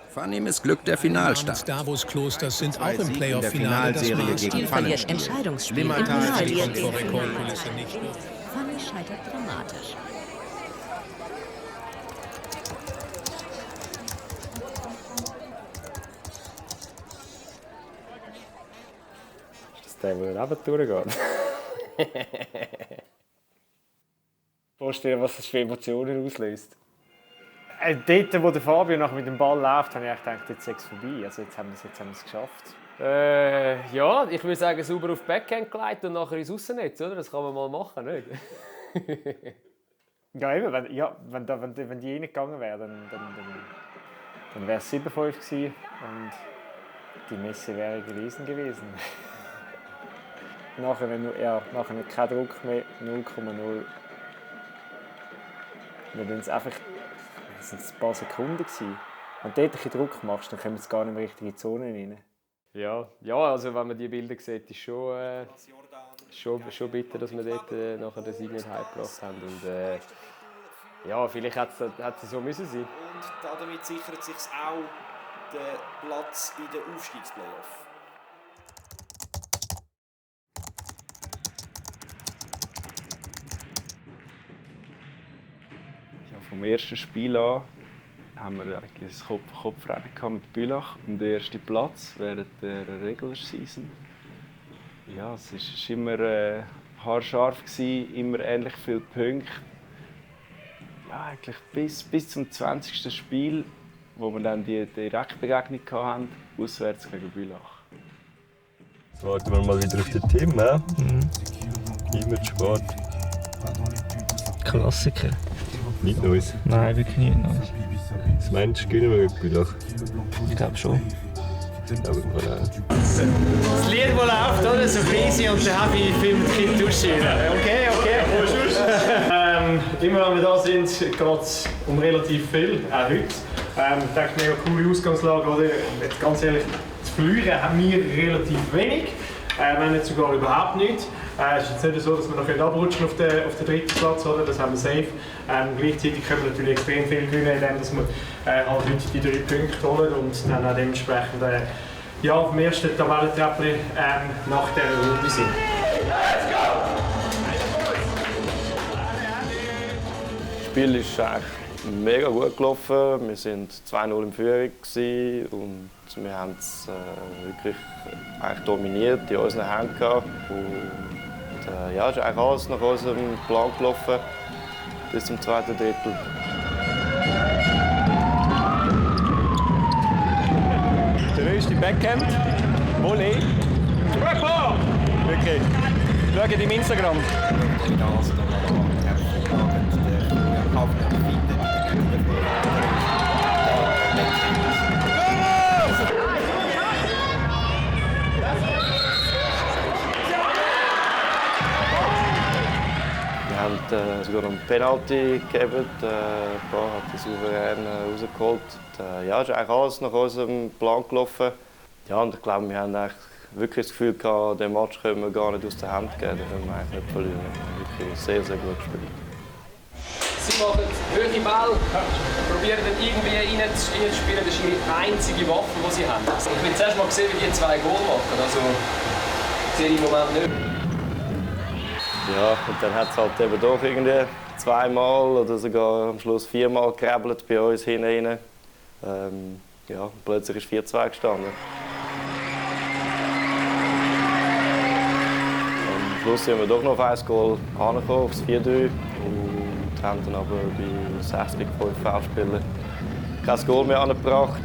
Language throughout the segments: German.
Fanny missglückt der Finalstart. Davos Klosters sind auch im Playoff-Finale. Das Spiel verliert Entscheidungsspiel im verliert den Rekordkulisse nicht. Fanny scheitert dramatisch. Der, der eben durchgeht. Vorstellen, was das für Emotionen auslöst. Dort, wo der Fabio nachher mit dem Ball läuft, habe ich gedacht, jetzt ist es vorbei. Also jetzt haben wir es geschafft. Ja, ich würde sagen, sauber auf die Backhand geleitet und nachher ins Aussennetz, oder? Das kann man mal machen, nicht? Ja, eben. Wenn die reingegangen wäre, dann wäre es 7-5 gewesen und die Messe wäre gelesen gewesen. Nachher kein Druck mehr, 0,0. Wenn es einfach ein paar Sekunden gewesen. Wenn du dort ein bisschen Druck machst, dann kommen wir gar nicht mehr richtig in die Zone rein. Ja, also wenn man die Bilder sieht, ist schon bitter, dass wir dort nachher den Sieg nicht heimgebracht haben. Und, ja, vielleicht hätte es so müssen sein. Und damit sichert sich auch der Platz in den Aufstiegsplayoff. Vom ersten Spiel an haben wir eigentlich ein Kopfrennen mit Bülach um den ersten Platz während der Regular Season. Ja, es war immer haarscharf, immer ähnlich viele Punkte. Ja, eigentlich bis zum 20. Spiel, wo wir dann die Direktbegegnung hatten, auswärts gegen Bülach. Jetzt warten wir mal wieder auf den Tim, ne? Immer Sport. Klassiker. Nicht Neues. Nein, wirklich nicht Neues. Das meinst du, gewinnen wir mit Bülach? Ich glaube schon. Aber das Lied, das läuft, oder? So crazy und der Happy filmt die Kinder durchschieben. Okay. Immer wenn wir da sind, geht es um relativ viel, auch heute. Ich denke, mega coole Ausgangslage, oder? Jetzt ganz ehrlich, zu verlieren haben wir relativ wenig. Wir haben jetzt sogar überhaupt nichts. Es ist jetzt nicht so, dass wir noch abrutschen auf den dritten Platz, oder? Das haben wir safe. Gleichzeitig können wir natürlich extrem viel gewinnen, indem wir halt heute die 3 Punkte holen und dann auch dementsprechend auf dem ersten Tabellentreppchen nach dieser Runde sind. Das Spiel ist eigentlich mega gut gelaufen. Wir waren 2-0 in Führung und wir haben es wirklich eigentlich dominiert in unseren Händen gehabt. Und, ja, es ist eigentlich alles nach unserem Plan gelaufen bis zum zweiten Drittel. Der erste Backhand, Volley. Wirklich. Schaut im Instagram. Wir haben sogar noch einen Penalty gegeben. Der hat den souverän rausgeholt. Ja, es ist eigentlich alles nach unserem Plan gelaufen. Ja, und ich glaube, wir haben wirklich das Gefühl gehabt, den Match können wir gar nicht aus der Hand geben. Den können wir eigentlich nicht verlieren. Wir haben wirklich sehr, sehr gut gespielt. Sie machen hohe Ball, probieren dann irgendwie reinzuspielen. Das ist ihre einzige Waffe, die sie haben. Ich will zuerst mal sehen, wie die 2 Goal machen. Also, sehe ich im Moment nicht. Ja, und dann hat es halt eben doch irgendwie 2-mal oder sogar am Schluss 4-mal gekrabbelt bei uns hinein. Ja, plötzlich ist 4-2 gestanden. Am Schluss sind wir doch noch auf 1 Goal angekommen, aufs 4-3. Und haben dann aber bei 60 Foulspielen kein Goal mehr angebracht.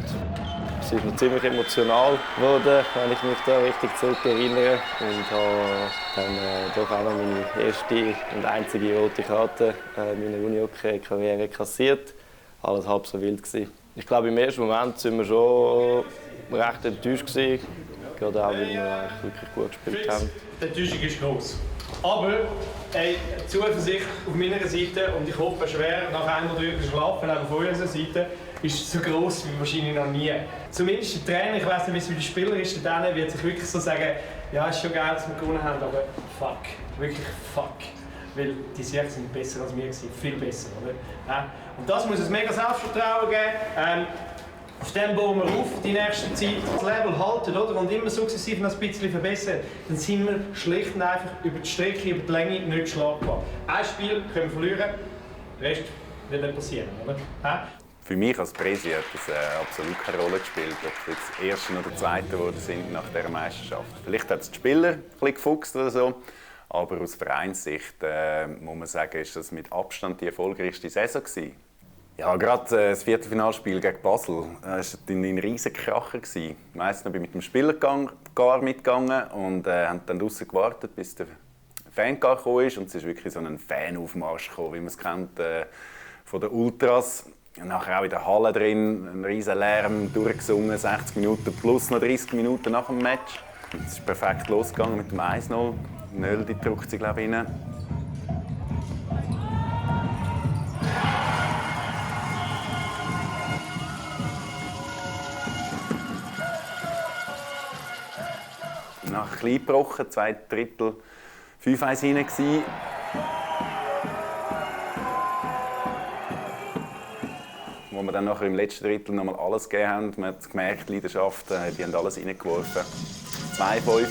Es ist noch ziemlich emotional geworden, wenn ich mich da richtig zurückerinnere. Und habe dann doch auch noch meine erste und einzige rote Karte in meiner Unihockey-Karriere kassiert. Alles halb so wild gewesen. Ich glaube, im ersten Moment waren wir schon recht enttäuscht gewesen. Gerade auch, weil wir wirklich gut gespielt haben. Die Enttäuschung ist gross. Aber Zuversicht auf meiner Seite, und ich hoffe schwer, nach einer drüber schlafen, auch von unserer Seite, ist so gross wie wahrscheinlich noch nie. Zumindest der Trainer, ich weiss nicht, wie es für die Spieler ist, der wird sich wirklich so sagen, ja, es ist schon geil, dass wir gewonnen haben, aber fuck, wirklich fuck. Weil die Siege sind besser als wir, viel besser, oder? Und das muss uns mega Selbstvertrauen geben. auf dem bauen wir auf, die nächste Zeit das Level halten, oder? Und immer sukzessiv noch ein bisschen verbessern, dann sind wir schlicht und einfach über die Strecke, über die Länge nicht schlagbar. Ein Spiel können wir verlieren, der Rest wird nicht passieren, oder? Für mich als Präsi hat das absolut keine Rolle gespielt, ob wir jetzt Erster oder Zweiter geworden sind nach dieser Meisterschaft. Vielleicht hat es die Spieler ein bisschen gefuchst oder so, aber aus Vereinssicht muss man sagen, ist das mit Abstand die erfolgreichste Saison gewesen. Ja, gerade das Viertelfinalspiel gegen Basel war ein riesiger Kracher. Ich weiss noch, ich bin mit dem Spielergar mitgegangen und haben dann draussen gewartet, bis der Fangar gekommen ist. Und es ist wirklich so ein Fanaufmarsch gekommen, wie man es kennt von den Ultras. Und nachher auch in der Halle drin, ein riesen Lärm, durchgesungen, 60 Minuten plus noch 30 Minuten nach dem Match. Es ist perfekt losgegangen mit dem 1-0. Nöldi drückt sie, glaube ich, rein. Nach klein gebrochen, 2/3, 5-1 hinein gsi. Wo wir dann nachher im letzten Drittel noch mal alles gegeben haben. Man hat gemerkt, die Leidenschaft, die haben alles reingeworfen. 2-5. Oh,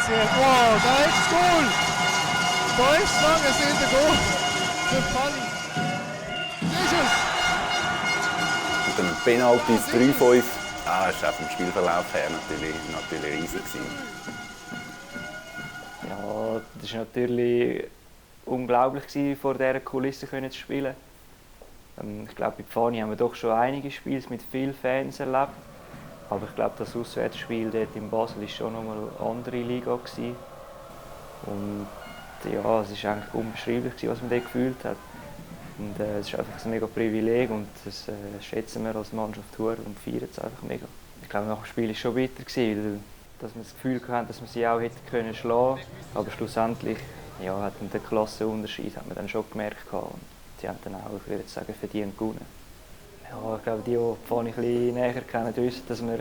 sehr gut. Oh, da ist das Goal. Da ist lange sind der Goal. Für Fanny. Jesus. Und dann Penalty 3-5. Das war auch vom Spielverlauf her natürlich riesig. Ja, das war natürlich unglaublich, vor dieser Kulisse zu spielen. Ich glaube, bei Pfani haben wir doch schon einige Spiele mit vielen Fans erlebt. Aber ich glaube, das Auswärtsspiel dort in Basel war schon noch mal eine andere Liga. Und ja, es war eigentlich unbeschreiblich, was man dort gefühlt hat. Und es ist einfach ein mega Privileg und das schätzen wir als Mannschaft hoch und feiern es einfach mega. Ich glaube, nach dem Spiel war es schon bitter, weil dass wir das Gefühl hatten, dass wir sie auch hätten können schlagen. Aber schlussendlich ja, hat der Klassenunterschied hat man dann schon gemerkt. Und sie haben dann auch, ich würde sagen, verdient gewonnen. Ja, ich glaube, die Pfani ein bisschen näher kennen, wissen, dass wir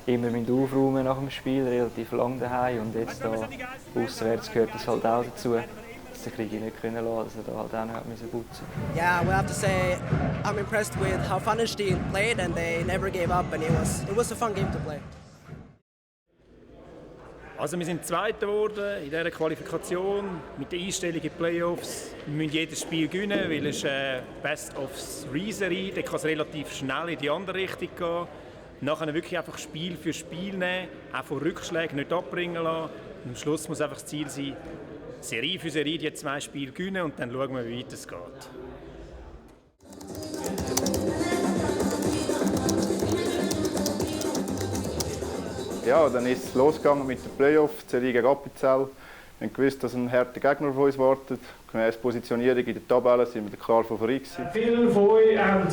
immer aufräumen nach dem Spiel, relativ lang daheim. Und jetzt da auswärts gehört das halt auch dazu. Dass der Krieg nicht können lassen, dass er da halt auch nicht putzen musste. Yeah, we have to say I'm impressed with how Pfannenstiel played and they never gave up and it was a fun game to play. Also wir sind Zweiter geworden in dieser Qualifikation mit der Einstellung in die Playoffs. Wir müssen jedes Spiel gewinnen, weil es Best of Three-Serie, da kann es relativ schnell in die andere Richtung gehen. Nachher wirklich einfach Spiel für Spiel nehmen, auch von Rückschlägen nicht abbringen lassen. Und am Schluss muss einfach das Ziel sein, Serie für Serie die 2 Spiele gewinnen und dann schauen wir, wie weit es geht. Ja, dann ist es losgegangen mit den Playoffs, die Serie gegen Appenzell. Wir haben gewusst, dass ein harter Gegner auf uns wartet. Gemäss Positionierung in der Tabelle sind wir klar Favorit gewesen. Viele von euch haben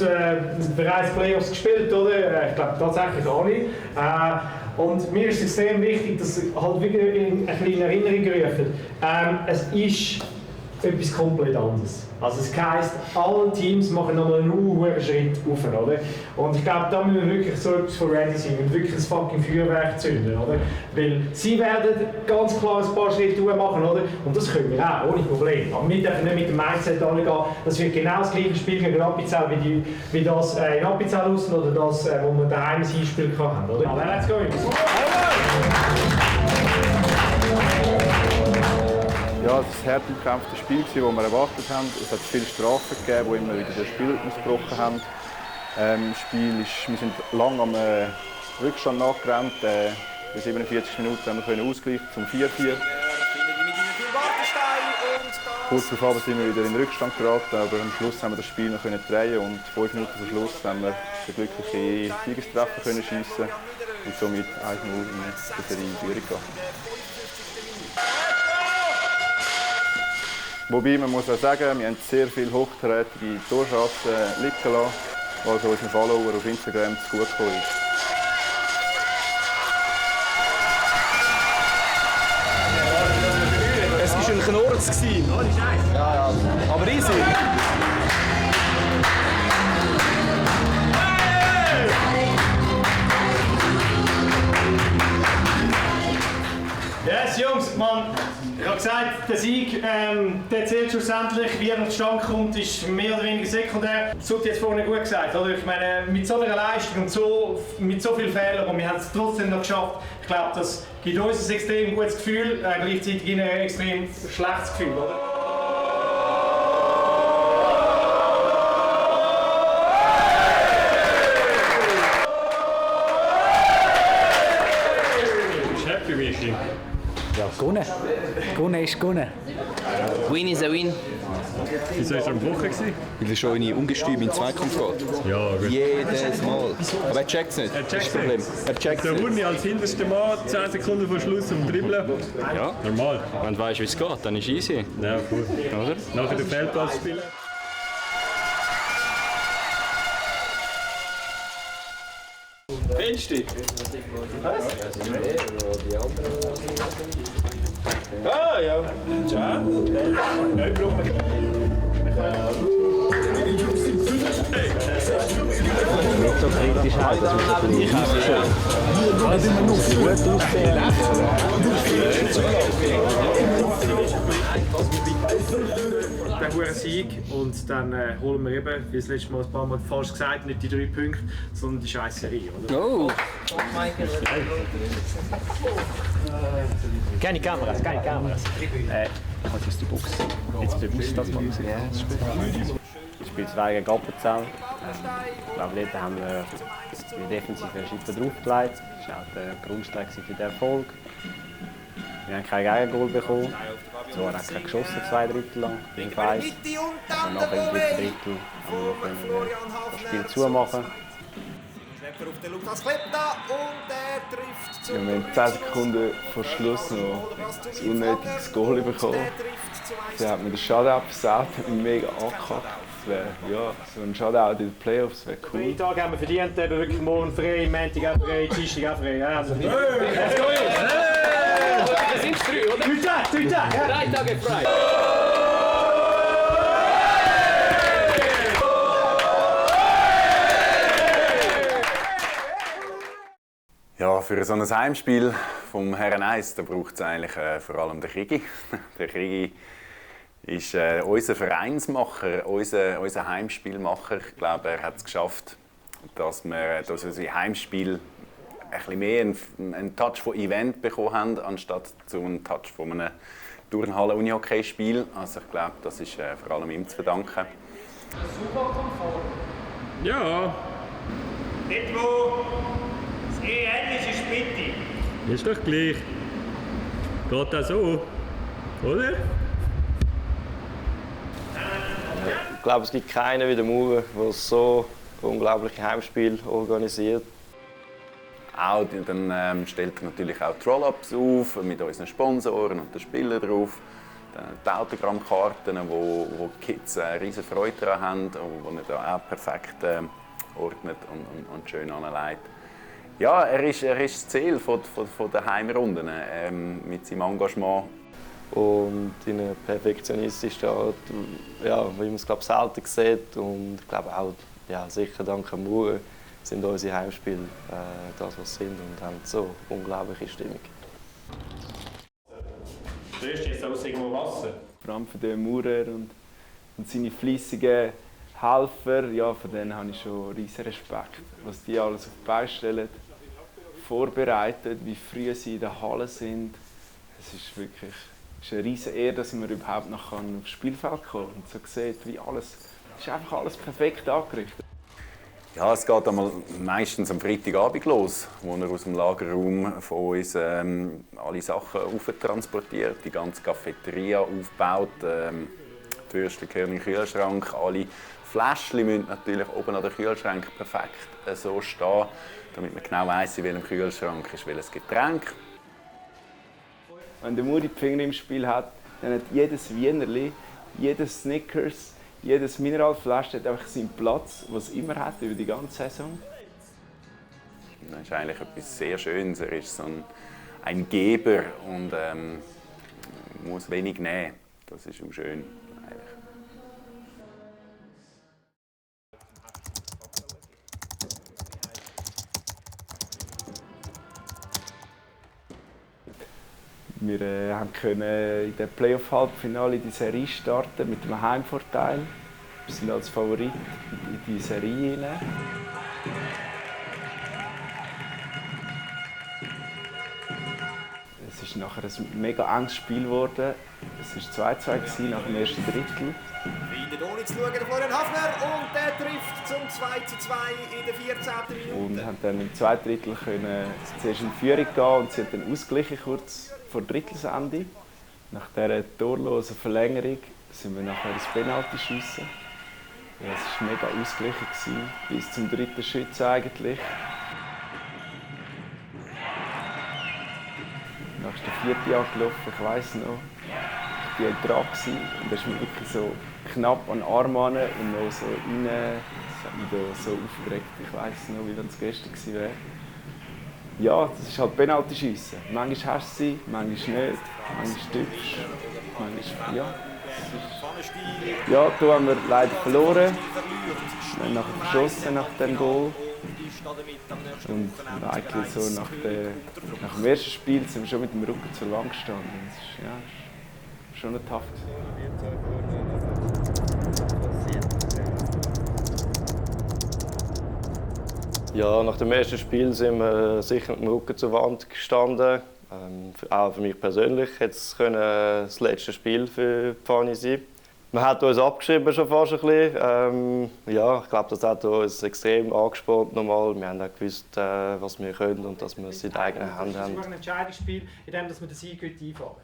bereits Playoffs gespielt, oder? Ich glaube tatsächlich alle. Und mir ist es extrem wichtig, dass ihr halt wieder ein bisschen in Erinnerung rufen. Es ist etwas komplett anderes. Also es heisst, alle Teams machen nochmal einen hohen Schritt rauf, oder? Und ich glaube, da müssen wir wirklich so etwas von ready sein, wir müssen wirklich ein fucking Feuerwerk zünden, oder? Weil sie werden ganz klar ein paar Schritte machen, oder? Und das können wir auch, ohne Problem. Aber wir dürfen nicht mit dem Mindset angehen, dass wir genau das gleiche Spiel gegen Appenzell wie das in Appenzell raus oder das, wo wir daheim ein Einspiel haben, oder? Aber let's go! Ja, es war ein hart umkämpftes Spiel, das wir erwartet haben. Es hat viele Strafen gegeben, die immer wieder den Spielrhythmus gebrochen haben. Wir sind lange am Rückstand nachgerannt. In 47 Minuten haben wir ausgleichen zum 4-4. Kurz darauf sind wir wieder in den Rückstand geraten, aber am Schluss haben wir das Spiel noch drehen und 5 Minuten vor Schluss haben wir den glücklichen Siegestreffer schiessen und somit 1-0 in der Serie in Führung gehen. Wobei man muss auch sagen, wir haben sehr viele hochkarätige Torchancen liegen lassen, was unseren Follower auf Instagram zu gut gekommen ist. Es war ein Knurz. Ja, aber easy. Yes, Jungs, Mann. Ich habe gesagt, der Sieg, der zählt schlussendlich, wie er zustande kommt, ist mehr oder weniger sekundär. Das hat jetzt vorhin gut gesagt, oder? Ich meine, mit so einer Leistung und mit so vielen Fehlern, und wir haben es trotzdem noch geschafft, ich glaube, das gibt uns ein extrem gutes Gefühl, gleichzeitig ein extrem schlechtes Gefühl, oder? Ja, gewonnen. Gewonnen ist gewonnen. Win is a win. Wieso warst du am Woche? Weil er schon in ungestüm in den Zweikampf geht. Ja, gut. Jedes Mal. Aber er checkt es nicht. Er checkt es. Er checkt Der Wurni als hinterster Mann, 10 Sekunden vor Schluss zum Dribbeln. Ja, normal. Wenn du weißt, wie es geht, dann ist es easy. Ja, cool. Oder? Nachher den Feldplatz spielen. Kennst du dich? Was? Ah, ja. Ja. Nicht so kritisch halt, das ist natürlich nicht schön. Gut aussehen. Der hohe Sieg und dann holen wir eben, wie das letzte Mal ein paar Mal falsch gesagt, nicht die 3 Punkte, sondern die scheiß Serie, oder? Oh! Keine Kameras, keine Kameras. Ich muss aus der Box. Jetzt bewusst das mal raus. Ja, das ist gut. Ich spiele 2 gegen Appenzell. Ich glaube, dort haben wir die defensive Schritte draufgelegt. Das war auch der Grundstein für den Erfolg. Wir haben kein Gegengoal bekommen. Zwar hat er geschossen, 2 Drittel lang, ich weiss. Und nachher im 3. Drittel haben wir das Spiel zumachen. Schlepper auf den Lukas Kletta und er trifft zu. Ja, wir haben 10 Sekunden vor Schluss noch ein unnötiges Goal bekommen. Dann hat mir den Shutout versagt, hat mich mega angekackt. Ja, so ein Shutout in den Playoffs wäre cool. Freitag haben wir verdient, eben wirklich morgen frei, Montag auch frei, Dienstag auch frei. Ja, also Wir sind 3, oder? 3 Tage. 3 Tage frei. Ja, für so ein Heimspiel vom Herren 1 braucht es eigentlich vor allem den Krigi. Der Krigi ist unser Vereinsmacher, unser Heimspielmacher. Ich glaube, er hat es geschafft, dass wir unsere Heimspiel ein bisschen mehr einen Touch von Event bekommen haben, anstatt zu einem Touch von einem Turnhalle-Unihockey-Spiel. Also ich glaube, das ist vor allem ihm zu verdanken. Ja. Dort, wo das EN ist, ist Mitte. Ist doch gleich. Geht das so, oder? Ich glaube, es gibt keinen wie der Maurer, der so unglaubliche Heimspiele organisiert. Auch, dann stellt er natürlich auch Troll-Ups auf mit unseren Sponsoren und den Spielern drauf. Die Autogrammkarten, wo die Kids riesen Freude daran haben und die er da auch perfekt ordnet und schön anlegt. Ja, er ist das Ziel von der Heimrunden mit seinem Engagement. Und in einem perfektionistisch steht, ja, wie man es glaube selten sieht. Und ich glaube auch, ja, sicher dank dem Maurer sind unsere Heimspiele das, was sie sind und haben so unglaubliche Stimmung. Du hast jetzt aus irgendwo Wasser. Vor allem für den Maurer und seine fleissigen Helfer, ja, von denen habe ich schon riesen Respekt. Was die alles auf die Beine stellen, vorbereitet, wie früh sie in der Halle sind. Es ist wirklich eine riesen Ehre, dass man überhaupt noch aufs Spielfeld kommen kann und so sieht, wie alles, ist einfach alles perfekt angerichtet. Ja, es geht einmal meistens am Freitagabend los, wo er aus dem Lagerraum von uns alle Sachen auftransportiert, die ganze Cafeteria aufbaut, die Würste gehören in den Kühlschrank, alle Fläschchen müssen natürlich oben an den Kühlschrank perfekt so stehen, damit man genau weiss, in welchem Kühlschrank ist welches Getränk. Wenn der Muri die Finger im Spiel hat, dann hat jedes Wienerli, jedes Snickers, jedes Mineralfläschchen hat einfach seinen Platz, was er immer hat über die ganze Saison. Das ist eigentlich etwas sehr Schönes. Er ist so ein Geber und muss wenig nehmen. Das ist auch schön. Eigentlich. Wir können in der Playoff-Halbfinale die Serie starten mit einem Heimvorteil. Wir sind als Favorit in die Serie hinein. Es war nachher ein mega enges Spiel geworden. Es war 2:2 nach dem ersten Drittel. Wieder ohne zu schauen, der Florian Hafner, und der trifft zum 2:2 in der 14. Minute. Und haben dann im zweiten Drittel zuerst in Führung gehen und sie haben dann ausgeglichen kurz vor Drittelsende. Nach dieser torlosen Verlängerung sind wir nachher ins Penaltyschiessen. Ja, es war mega ausgeglichen, bis zum dritten Schütz eigentlich. Dann ist der vierte angelaufen, ich weiss noch. Ich war dran und da ist mir wirklich so knapp an den Arm ran und noch so rein. Das hat mich da so aufgeregt. Ich weiss noch, wie das gestern gewesen wäre. Ja, das ist halt Penaltyschiessen. Manchmal hast du sie, manchmal nicht. Manchmal tückst manchmal, ja. Ja, da haben wir leider verloren. Wir haben nachher verschossen nach dem Goal. Und eigentlich so nach dem ersten Spiel sind wir schon mit dem Rücken zur Wand gestanden. Das ist, ja, schon ein tough. Ja, nach dem ersten Spiel sind wir sicher mit dem Rücken zur Wand gestanden. Auch für mich persönlich hätte es das letzte Spiel für Pfani sein. Man hat uns abgeschrieben schon fast ein bisschen. Ja, ich glaube, das hat uns extrem angespornt nochmal. Wir haben auch gewusst, was wir können und dass wir es in den eigenen Händen haben. Das ist ein Entscheidungsspiel, in dem wir den Sieg heute einfahren.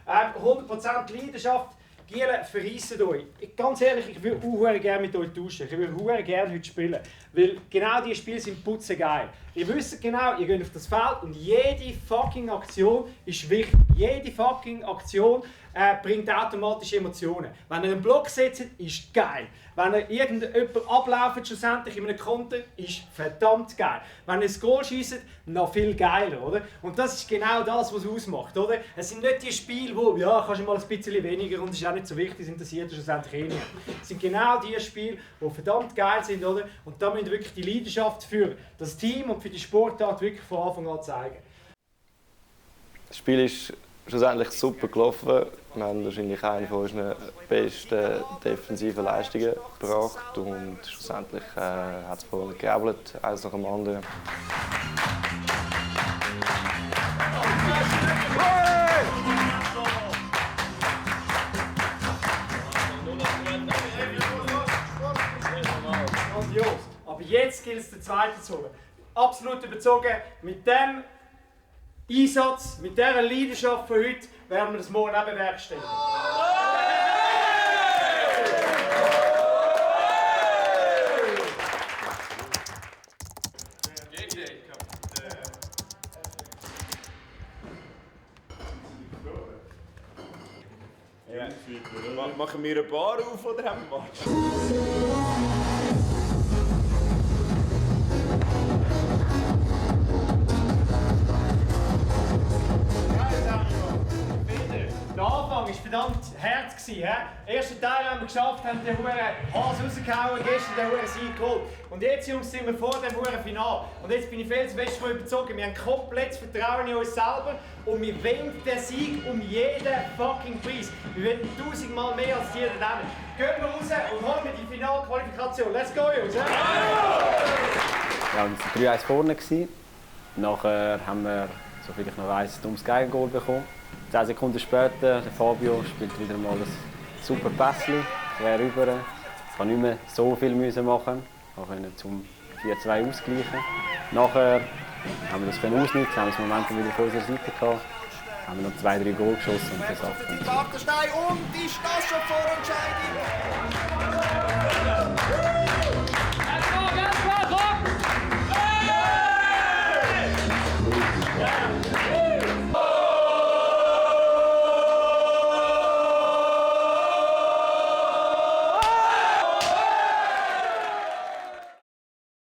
100% Leidenschaft. Gielen, verreissen euch. Ganz ehrlich, ich würde auch gerne mit euch tauschen. Ich würde auch gerne heute spielen. Weil genau diese Spiele sind putzegeil. Ihr wisst genau, ihr geht auf das Feld und jede fucking Aktion ist wichtig. Jede fucking Aktion bringt automatisch Emotionen. Wenn ihr einen Block setzt, ist geil. Wenn ihr irgendjemand ablauft, schlussendlich in einem Konter, ist verdammt geil. Wenn ihr ein Goal schiesst, noch viel geiler, oder? Und das ist genau das, was es ausmacht, oder? Es sind nicht die Spiele, wo, ja, kannst du mal ein bisschen weniger und es ist auch nicht so wichtig, es interessiert schlussendlich eh nicht. Es sind genau die Spiele, die verdammt geil sind, oder? Und da müsst ihr wirklich die Leidenschaft für das Team und für die Sportart wirklich von Anfang an zeigen. Das Spiel ist schlussendlich super gelaufen. Wir haben wahrscheinlich eine von unseren besten defensiven Leistungen gebracht und schlussendlich hat es vorne gegrabbelt, eins nach dem anderen. Grandios. Aber jetzt gilt es, den zweiten zu holen. Absolut überzogen. Mit dem Einsatz, mit dieser Leidenschaft von heute, werden wir das morgen auch bewerkstelligen. Machen wir eine Bar auf oder haben wir Match? Der Anfang war verdammt hart. Den ersten Teil haben wir geschafft, haben den Huren Hase rausgehauen, gestern den Huren Sieg geholt. Und jetzt, Jungs, sind wir vor dem Huren Finale. Und jetzt bin ich felsenfest davon überzeugt, wir haben komplettes Vertrauen in uns selber und wir wollen den Sieg um jeden fucking Preis. Wir wollen 1000-mal mehr als jeder nehmen. Gehen wir raus und holen wir die Finalqualifikation. Let's go, Jungs! Ja, wir waren 3-1 vorne. Nachher haben wir, soviel ich noch weiss, ein dummes Gegengoal bekommen. 10 Sekunden später, der Fabio spielt wieder mal ein super Pässchen, quer rüber. Ich kann nicht mehr so viel machen. Wir können zum 4-2 ausgleichen. Nachher haben wir das ausnutzen, haben das Momentum wieder auf unserer Seite gehabt. Haben wir noch 2-3 Goal geschossen und das abgefunden. Bartenstein und ist das schon die Vorentscheidung?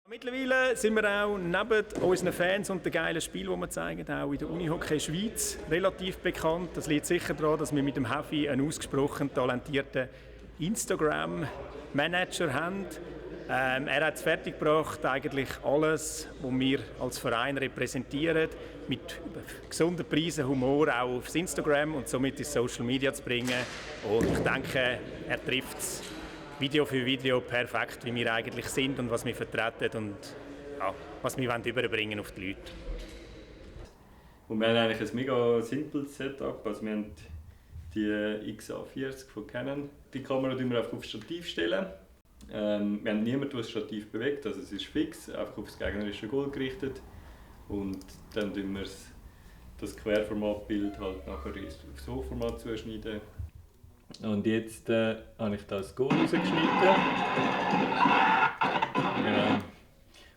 Mittlerweile sind wir auch neben unseren Fans und den geilen Spielen, die wir zeigen, auch in der Unihockey Schweiz relativ bekannt. Das liegt sicher daran, dass wir mit dem Hefi einen ausgesprochen talentierten Instagram-Manager haben. Er hat es fertiggebracht, eigentlich alles, was wir als Verein repräsentieren, mit gesunden Preisen, Humor auch aufs Instagram und somit ins Social Media zu bringen. Und ich denke, er trifft es Video für Video perfekt, wie wir eigentlich sind und was wir vertreten und ja, was wir überbringen auf die Leute. Und wir haben eigentlich ein mega simples Setup. Also wir haben die XA40 von Canon. Die Kamera stellen wir einfach aufs Stativ stellen. Wir haben niemanden, der das Stativ bewegt, also es ist fix, einfach auf das gegnerische Goal gerichtet. Und dann tun wir das Querformatbild halt nachher aufs Hochformat zuschneiden. Und jetzt habe ich das Goal rausgeschnitten. Genau.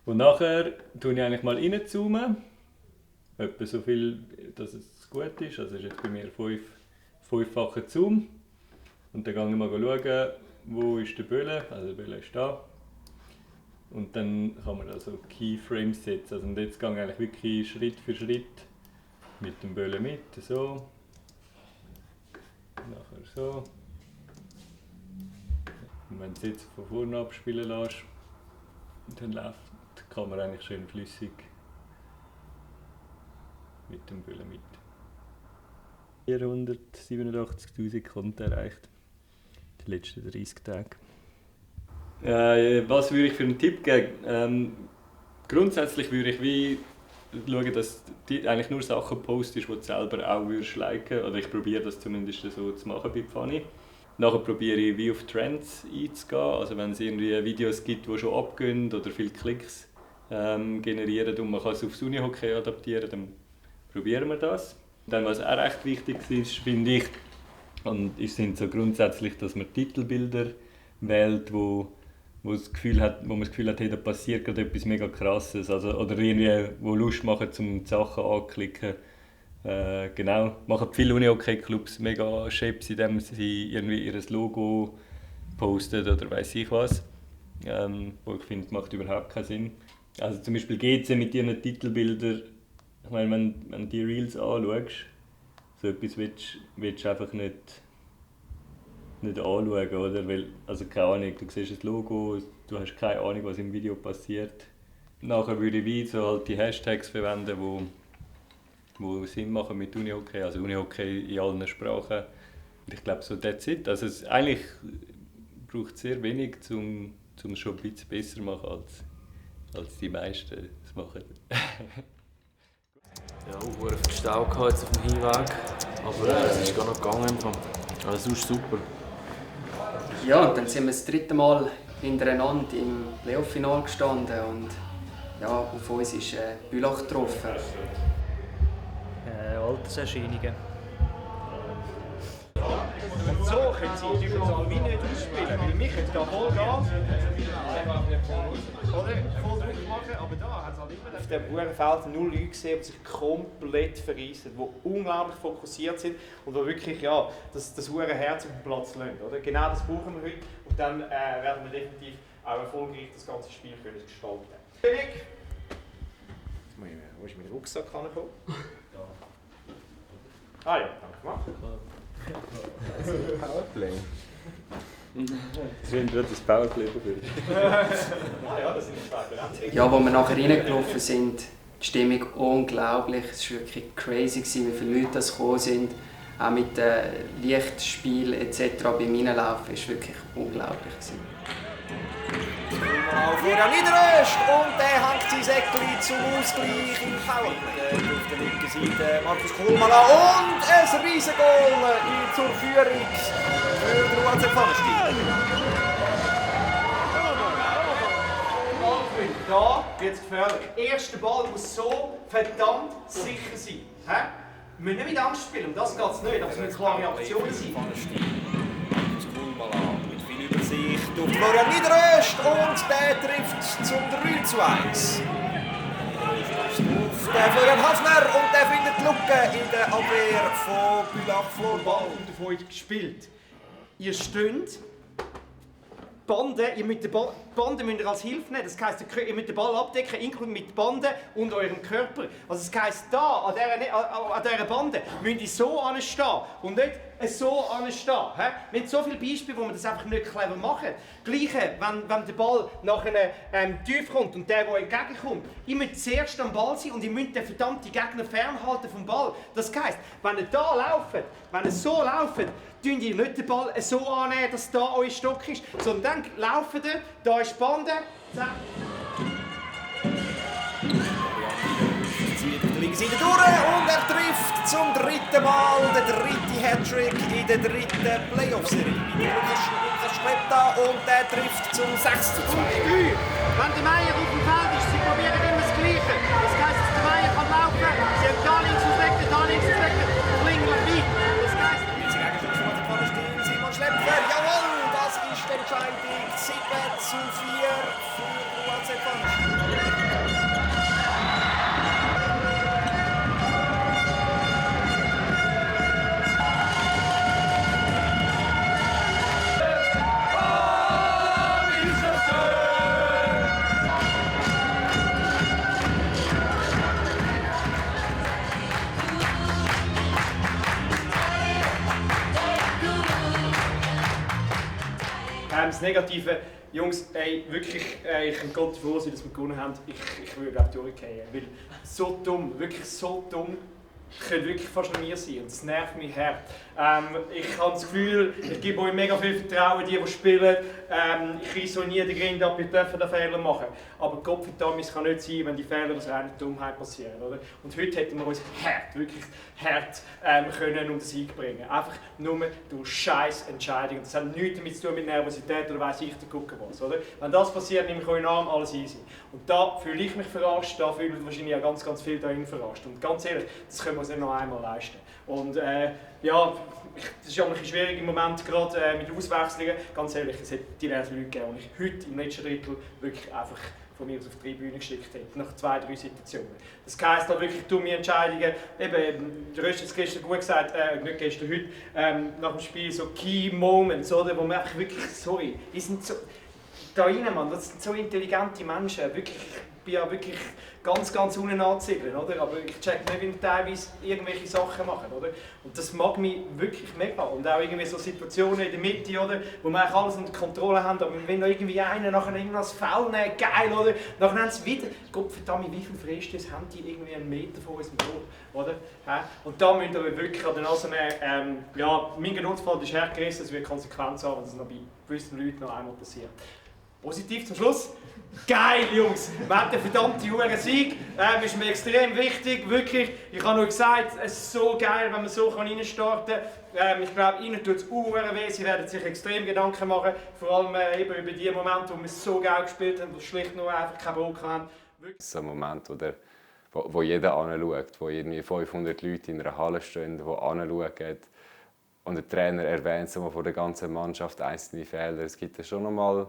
Und nachher tue ich eigentlich mal reinzoomen. Etwa so viel, dass es gut ist. Also ist jetzt bei mir 5-facher Zoom. Und dann gehe ich mal schauen, wo ist der Bölle. Also der Bölle ist da. Und dann kann man da so Keyframes setzen. Also und jetzt gehe ich eigentlich wirklich Schritt für Schritt mit dem Bölle mit. So. Nachher so. Und wenn du es jetzt von vorne abspielen lässt, dann läuft die Kamera eigentlich schön flüssig mit dem Bölle mit. 487'000 Konten erreicht. Die letzten 30 Tage. Was würde ich für einen Tipp geben? Grundsätzlich würde ich wie schauen, dass du eigentlich nur Sachen postest, die du selber auch liken würdest. Oder ich probiere das zumindest so zu machen bei Pfanny. Nachher probiere ich wie auf Trends einzugehen. Also wenn es irgendwie Videos gibt, die schon abgehen oder viele Klicks generieren und man kann es aufs Unihockey adaptieren, dann probieren wir das. Dann, was auch recht wichtig ist, finde ich, und sind so grundsätzlich, dass man Titelbilder wählt, wo man das Gefühl hat, hey, da passiert gerade etwas mega Krasses, also, oder irgendwie, wo Lust machen, zum Sachen anklicken. Genau, machen viele Unihockey-Clubs mega Scheps, indem sie irgendwie ihr Logo posten oder weiss ich was, wo ich finde, macht überhaupt keinen Sinn. Also zum Beispiel GC mit ihren Titelbildern, ich meine, wenn du die Reels anschaust, so etwas willst du einfach nicht anschauen, oder? Weil, also keine Ahnung, du siehst das Logo, du hast keine Ahnung, was im Video passiert. Nachher würde ich wie so halt die Hashtags verwenden, wo Sinn machen mit Unihockey, also Unihockey in allen Sprachen. Und ich glaube, so that's it. Also eigentlich braucht es sehr wenig, um es schon ein bisschen besser zu machen, als die meisten es machen. Ja, auch viel Stau jetzt auf dem Hinweg, aber es ist gar noch gegangen. Also sonst super. Ja, und dann sind wir das dritte Mal hintereinander im Playoff-Final gestanden und ja, auf uns ist Bülach getroffen. Alterserscheinungen. Und so können sie die Almi nicht ausspielen, weil wir können da voll Gas oder voll Druck machen, aber da hat es halt immer auf dem Burenfeld 0 Leute gesehen, die sich komplett verreissen, die unglaublich fokussiert sind und die wirklich ja, das hure Herz auf den Platz lassen. Oder? Genau das brauchen wir heute und dann werden wir definitiv auch erfolgreich das ganze Spiel können gestalten. Felix! Wo ist mein Rucksack angekommen? Ah ja, danke mal. Powerplay. Das ist gerade das Powerplay dafür. Ja, das sind die Ja, als wir nachher reingelaufen sind, die Stimmung unglaublich. Es war wirklich crazy, wie viele Leute das gekommen sind. Auch mit dem Lichtspiel etc. beim Reinlaufen war wirklich unglaublich. Auf Florian Niederöst und der hängt sein Säckchen zum Ausgleich im Powerplay. Auf der linken Seite Markus Kohlmann und ein Riesengol zur Führung für den UAC Pfannenstiel. Da wird es gefährlich. Der erste Ball muss so verdammt sicher sein. Wir müssen nicht mit Angst spielen, um das geht es nicht, aber es müssen klare Aktionen sein. Mit viel Übersicht auf Florian Niederöst und der trifft zum 3:1. Auf den Florian Hafner und der findet die Lücke in der Abwehr von Bülach Florball. Und auf euch gespielt. Ihr steht, ihr müsst die Bande müsst ihr als Hilfe nehmen. Das heisst, ihr müsst den Ball abdecken, inklusive mit Bande und eurem Körper. Also das heisst, da, an dieser Bande, müsst ihr so anstehen und nicht so anstehen. Wir haben so viele Beispiele, wo man das einfach nicht clever machen. Gleiche, wenn der Ball nachher tief kommt und der entgegenkommt. Ich muss zuerst am Ball sein und ich muss den verdammten Gegner fernhalten vom Ball. Das heisst, wenn ihr da lauft, wenn ihr so lauft, tun ihr nicht den Ball so annehmen, dass da euer Stock ist, sondern dann lauft ihr, da ist die Bande, zack. Zieht auf der linken Seite durch und er trifft zum 3. Mal den 3. Hattrick in der 3. Playoff-Serie. Lukas Schlepta und der trifft zum 6:2. Wenn der Meier auf dem Feld ist, sie probieren immer das Gleiche. Das heisst, dass der Meier kann laufen, sie haben da links auswechseln, da links auswechseln, klingeln weit. Das heisst... Simon Schlepfer, jawohl, das ist die Entscheidung. 7:4 für UAZ Pfannenstiel. Das Negative, Jungs, ey, wirklich, ich kann Gott froh sein, dass wir gewonnen haben. Ich würde glaube durchgehen, weil so dumm, wirklich so dumm, könnte wirklich fast noch mir sein und das nervt mich hart. Ich habe das Gefühl, ich gebe euch mega viel Vertrauen, die spielen. Ich reisse euch nie den Grind ab, ihr dürft den Fehler machen. Aber Gottverdammt, es kann nicht sein, wenn die Fehler aus reiner Dummheit passieren. Oder? Und heute hätten wir uns hart, wirklich hart können um den Sieg bringen. Einfach nur durch scheiß Entscheidungen. Das hat nichts damit zu tun mit Nervosität oder weiss ich, der gucken was. Oder? Wenn das passiert, nehme ich euch in den Arm, alles easy. Und da fühle ich mich verarscht, da fühlen wahrscheinlich auch ganz, ganz viele da verarscht. Und ganz ehrlich, das können wir uns nicht noch einmal leisten. Und ja, das ist ja ein bisschen schwierig im Moment, gerade mit Auswechslungen. Ganz ehrlich, es hat diverse Leute gegeben, die ich heute im letzten Drittel wirklich einfach von mir aus auf die Tribüne geschickt hätte, nach 2, 3 Situationen. Das heisst da wirklich dumme Entscheidungen. Eben, der Röst hat es gestern gut gesagt, nicht gestern, heute, nach dem Spiel so Key Moments, oder, wo man einfach wirklich, sorry, die sind so, da rein, Mann, das sind so intelligente Menschen, wirklich, ich bin ja wirklich ganz, ganz unten anzusiedeln, oder? Aber ich check nicht, wie die teilweise irgendwelche Sachen machen, oder? Und das mag mich wirklich mega. Und auch irgendwie so Situationen in der Mitte, oder? Wo wir eigentlich alles unter Kontrolle haben, aber wenn da irgendwie einer nachher irgendwas Foul nimmt, geil, oder? Nachher haben sie wieder, Gottverdammt, wie viele Freistöße haben die irgendwie einen Meter vor unserem Tor, oder? Und da müssen wir wirklich an der Nase nehmen, ja, mein Genutzfall ist hergerissen, es wird Konsequenz haben, wenn es noch bei gewissen Leuten noch einmal passiert. Positiv zum Schluss. Geil, Jungs! Wir haben den verdammten Sieg. Ist mir extrem wichtig, wirklich. Ich habe nur gesagt, es ist so geil, wenn man so reinstarten kann. Ich glaube, Ihnen tut es weh. Sie werden sich extrem Gedanken machen, vor allem eben über die Momente, wo wir so geil gespielt haben, wo schlicht nur einfach keinen Bock haben. Das ist ein Moment, wo jeder anschaut, wo irgendwie 500 Leute in einer Halle stehen, die anschauen. Und der Trainer erwähnt so von der ganzen Mannschaft einzelne Fehler. Es gibt ja schon noch mal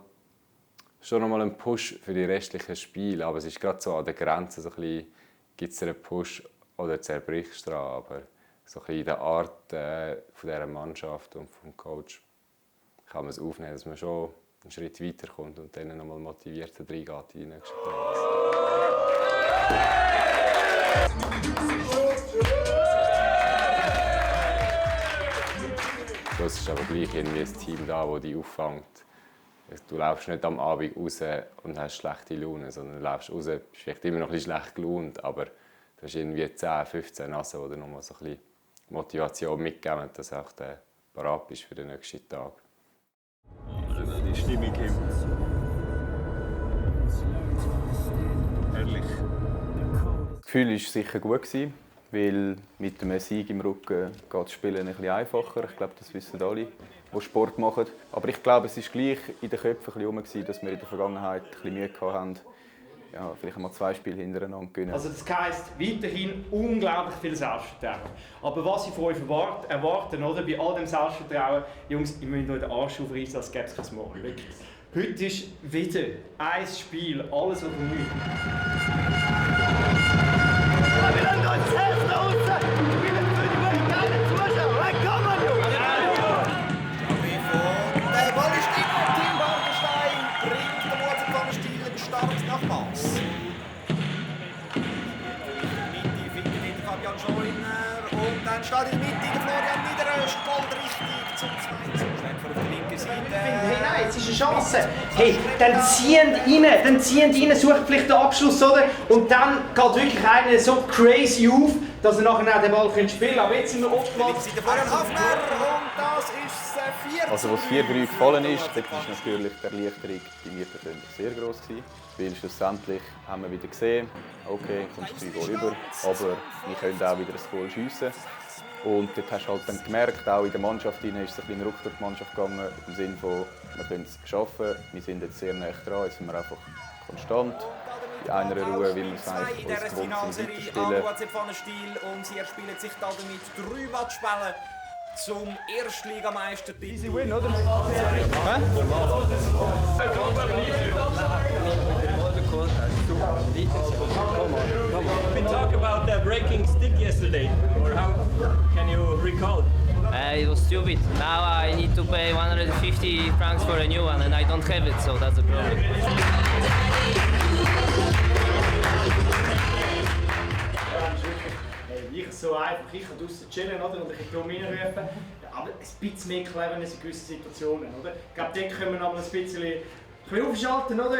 einen Push für die restlichen Spiele, aber es ist gerade so an der Grenze, so gibt es einen Push oder zerbrichst du dran, aber so ein bisschen in der Art von dieser Mannschaft und vom Coach kann man es aufnehmen, dass man schon einen Schritt weiterkommt und dann nochmal motivierter reingeht in die nächste Trainings. Es ist aber gleich irgendwie ein Team da, das dich auffängt. Du läufst nicht am Abend raus und hast schlechte Laune, sondern du läufst raus, bist vielleicht immer noch ein bisschen schlecht gelaunt, aber du hast irgendwie 10, 15 Nassen, die dir nochmal so ein bisschen Motivation mitgeben, dass du auch bereit bist für den nächsten Tag. Also die Stimmung im Herrlich. Das Gefühl war sicher gut, weil mit einem Sieg im Rücken geht das Spielen ein bisschen einfacher. Ich glaube, das wissen alle, die Sport machen. Aber ich glaube, es war gleich in den Köpfen ein bisschen dass wir in der Vergangenheit ein bisschen Mühe hatten, ja, vielleicht einmal 2 Spiele hintereinander gewinnen. Also das heisst weiterhin unglaublich viel Selbstvertrauen. Aber was ich von euch erwarte, oder, bei all dem Selbstvertrauen, Jungs, ihr müsst euch den Arsch aufreißen, als gäbe es kein Morgen. Wirklich. Heute ist wieder ein Spiel, alles oder nichts. Der Ball ist drin, Tim Bartenstein bringt den UAZ Pfannenstiel stark nach Maß. Mitte findet hinter Fabian Scheuner und dann steht in der Mitte der Florian Niederöst, Goal nein, es ist eine Chance. Hey, dann ziehen rein, sucht vielleicht den Abschluss, oder? Und dann geht wirklich einer so crazy auf, dass er nachher auch den Ball spielen kann. Aber jetzt sind wir oftmals... Florian Hafner und das ist das 4. Also was 4-3 gefallen ist, dort war natürlich die Erleichterung bei mir persönlich sehr gross gewesen. Weil schlussendlich haben wir wieder gesehen, okay, kommst 3 Goal über, aber wir können auch wieder ein Goal schiessen. Und dort hast du halt dann gemerkt, auch in der Mannschaft ist es ein bisschen Ruck durch die Mannschaft gegangen, im Sinne von, wir können es schaffen, wir sind jetzt sehr nah dran, jetzt sind wir einfach konstant, in einer Ruhe, wie wir es eigentlich uns gewohnt sind, weiterspielen. Und sie erspielen sich damit 3 Matchbälle zum Erstligameistertitel. Easy win, oder? We talked about the breaking stick yesterday, or how can you recall? It was stupid. Now I need to pay 150 francs for a new one and I don't have it, so that's a problem. Ich so einfach, ich kann draussen chillen, oder? Und ich kann dumm reinrufen. Aber ein bisschen mehr Cleverness in gewissen Situationen, oder? Ich glaube, dort können wir noch ein bisschen aufschalten, oder?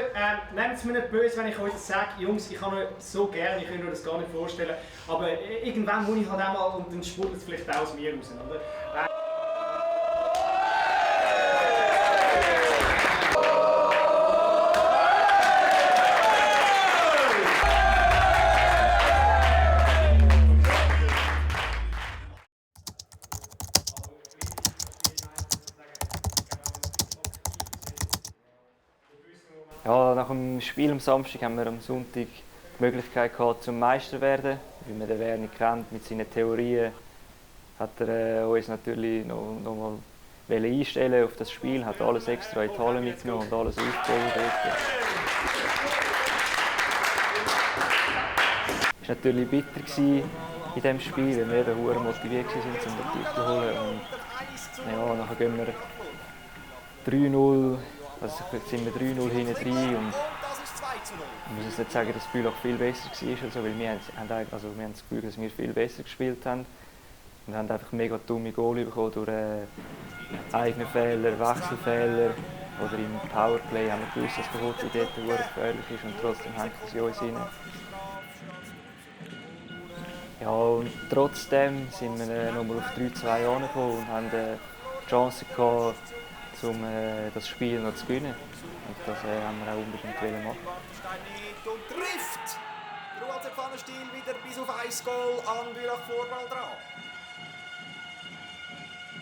Nehmt es mir nicht böse, wenn ich euch das sage. Jungs, ich kann euch so gerne, ich kann mir das gar nicht vorstellen. Aber irgendwann muss ich halt auch mal, und dann sprudelt es vielleicht auch aus mir raus, oder? Ja, nach dem Spiel am Samstag haben wir am Sonntag die Möglichkeit gehabt, zum Meister zu werden. Wie man den Werner kennt, mit seinen Theorien, hat er uns natürlich noch mal einstellen auf das Spiel, hat alles extra in die Halle mitgenommen und alles aufgebaut. Es war natürlich bitter in diesem Spiel, weil wir eben sehr motiviert waren, um den Titel zu holen. Und ja, nachher gehen wir 3-0. Also sind wir 3-0 hinten drin und ich muss jetzt nicht sagen, dass Bülach viel besser war, also, weil wir haben das Gefühl, dass wir viel besser gespielt haben. Wir haben einfach mega dumme Goal bekommen durch eigene Fehler, Wechselfehler oder im Powerplay haben wir gewusst, dass der Hotzi dort gefährlich ist und trotzdem hängt es uns rein. Ja, und trotzdem sind wir nochmal auf 3-2 angekommen und haben die Chance gehabt, um das Spiel noch zu gewinnen. Und das haben wir auch unbedingt machen. Und trifft der UAZ Pfannenstiel wieder bis auf 1 Goal an Bülach Vorball dran.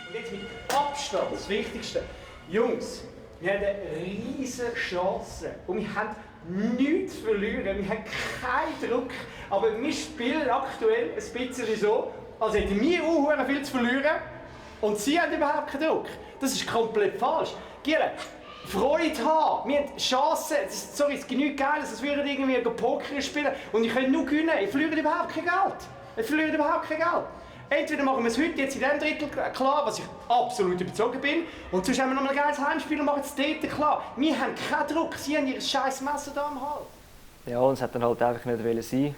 Und jetzt mit Abstand, das Wichtigste. Jungs, wir haben eine riesige Chance und wir haben nichts zu verlieren, wir haben keinen Druck. Aber wir spielen aktuell ein bisschen so, als hätten wir auch viel zu verlieren und sie haben überhaupt keinen Druck. Das ist komplett falsch. Giele, Freude haben, wir haben Chancen. Sorry, es gibt nichts Geiles, als würden irgendwie Poker spielen und ich könnte nur gewinnen. Ich verliere überhaupt kein Geld. Entweder machen wir es heute, jetzt in diesem Drittel klar, was ich absolut überzeugt bin, und sonst haben wir noch ein geiles Heimspiel und machen es dort klar. Wir haben keinen Druck, sie haben ihr scheiß Messer da am Hals. Ja, und es hat dann halt einfach nicht sein.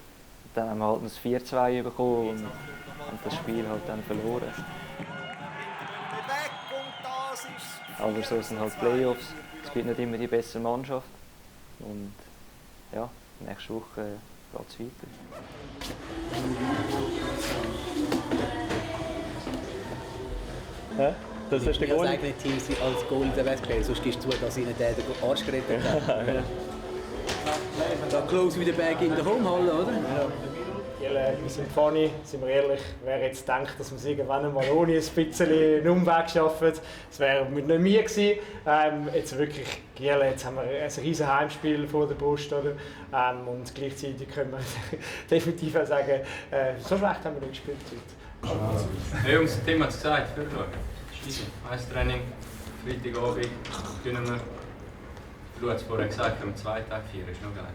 Dann haben wir halt ein 4-2 bekommen und das Spiel halt dann verloren. Aber so sind halt Playoffs. Es gibt nicht immer die bessere Mannschaft. Und ja, nächste Woche geht es weiter. Ja, das ist der Goal. Als eigene Team als Goal der Westplayer, sonst gibst du zu, dass ihnen der den Arsch gerettet hat. Ja. Da close wieder back in der Homehalle, oder? Ja. Wir sind funny, sind wir ehrlich, wer jetzt denkt, dass wir es irgendwann einmal ohne ein bisschen einen Umweg schaffen, das wäre nicht mir gewesen. Jetzt wirklich, jetzt haben wir ein riesen Heimspiel vor der Brust, oder? Und gleichzeitig können wir definitiv auch sagen, so schlecht haben wir nicht gespielt heute. Hey Jungs, das Team hat es gesagt, Eistraining, Freitagabend, können wir. Du hast vorher gesagt, am 2 Tag 4 ist noch geil.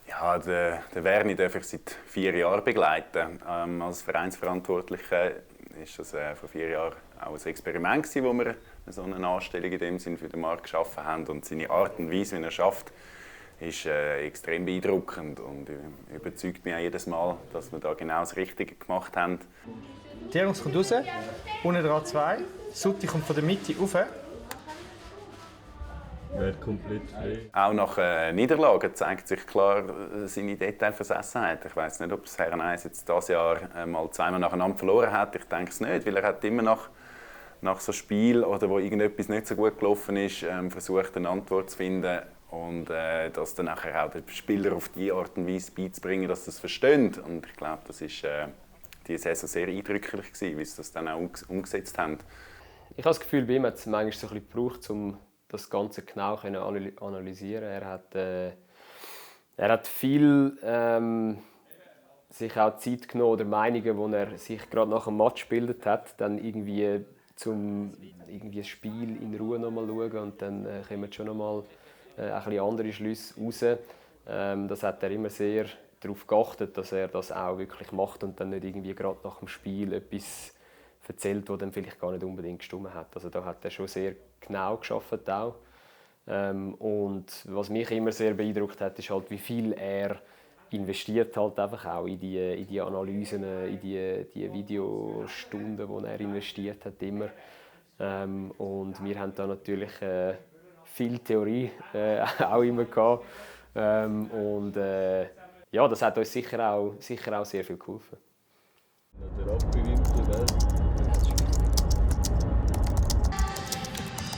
Ja, den Werni darf ich seit 4 Jahren begleiten. Als Vereinsverantwortlicher ist das vor 4 Jahren auch ein Experiment gewesen, wo wir so eine Anstellung in dem Sinn für den Markt geschaffen haben. Und seine Art und Weise, wie er schafft, ist extrem beeindruckend und überzeugt mich auch jedes Mal, dass wir da genau das Richtige gemacht haben. Tierungs kommt raus, unten dran 2, Sutti kommt von der Mitte rauf. Wird komplett frei. Auch nach Niederlagen zeigt sich klar seine Detailversessenheit. Ich weiss nicht, ob das Herren 1 jetzt dieses Jahr mal zweimal nacheinander verloren hat. Ich denke es nicht, weil er hat immer nach so Spiel oder wo irgendetwas nicht so gut gelaufen ist, versucht eine Antwort zu finden und das dann nachher auch den Spieler auf die Art und Weise beizubringen, dass sie es verstehen. Und ich glaube, das ist diese Saison sehr eindrücklich gewesen, wie sie das dann auch umgesetzt haben. Ich habe das Gefühl, bei ihm hat es manchmal so ein bisschen gebraucht, um das Ganze genau analysieren. Er hat viel sich auch Zeit genommen oder Meinungen, die er sich gerade nach dem Match gebildet hat, dann irgendwie ein Spiel in Ruhe nochmal schauen und dann kommen schon nochmal ein bisschen andere Schlüsse raus. Das hat er immer sehr darauf geachtet, dass er das auch wirklich macht und dann nicht irgendwie gerade nach dem Spiel etwas erzählt, was dann vielleicht gar nicht unbedingt gestimmt hat. Also da hat er schon sehr genau gearbeitet auch. Und was mich immer sehr beeindruckt hat, ist halt, wie viel er investiert halt einfach auch in die Analysen, in die Videostunden, die er investiert hat immer. Und wir haben da natürlich viel Theorie auch immer gehabt. Ja, das hat uns sicher auch sehr viel geholfen. Der Abgewinkel, gell?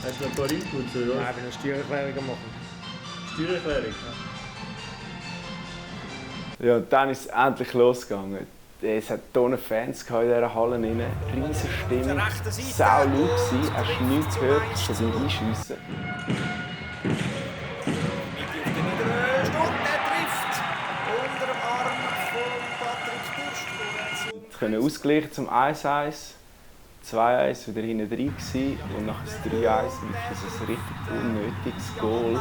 Hast du noch ein paar Inputs, oder was? Nein, ich will eine Steuererklärung machen. Steuererklärung? Ja, und dann ist es endlich losgegangen. Es hat Tonnen Fans in dieser Halle drin, riesige Stimmung, sau laut gewesen, hast nichts gehört von seinem Einschiessen. Sie können ausgleichen zum 1-1, 2-1 wieder hinten drin gewesen, und nach dem 3-1 wirklich ein richtig unnötiges Goal.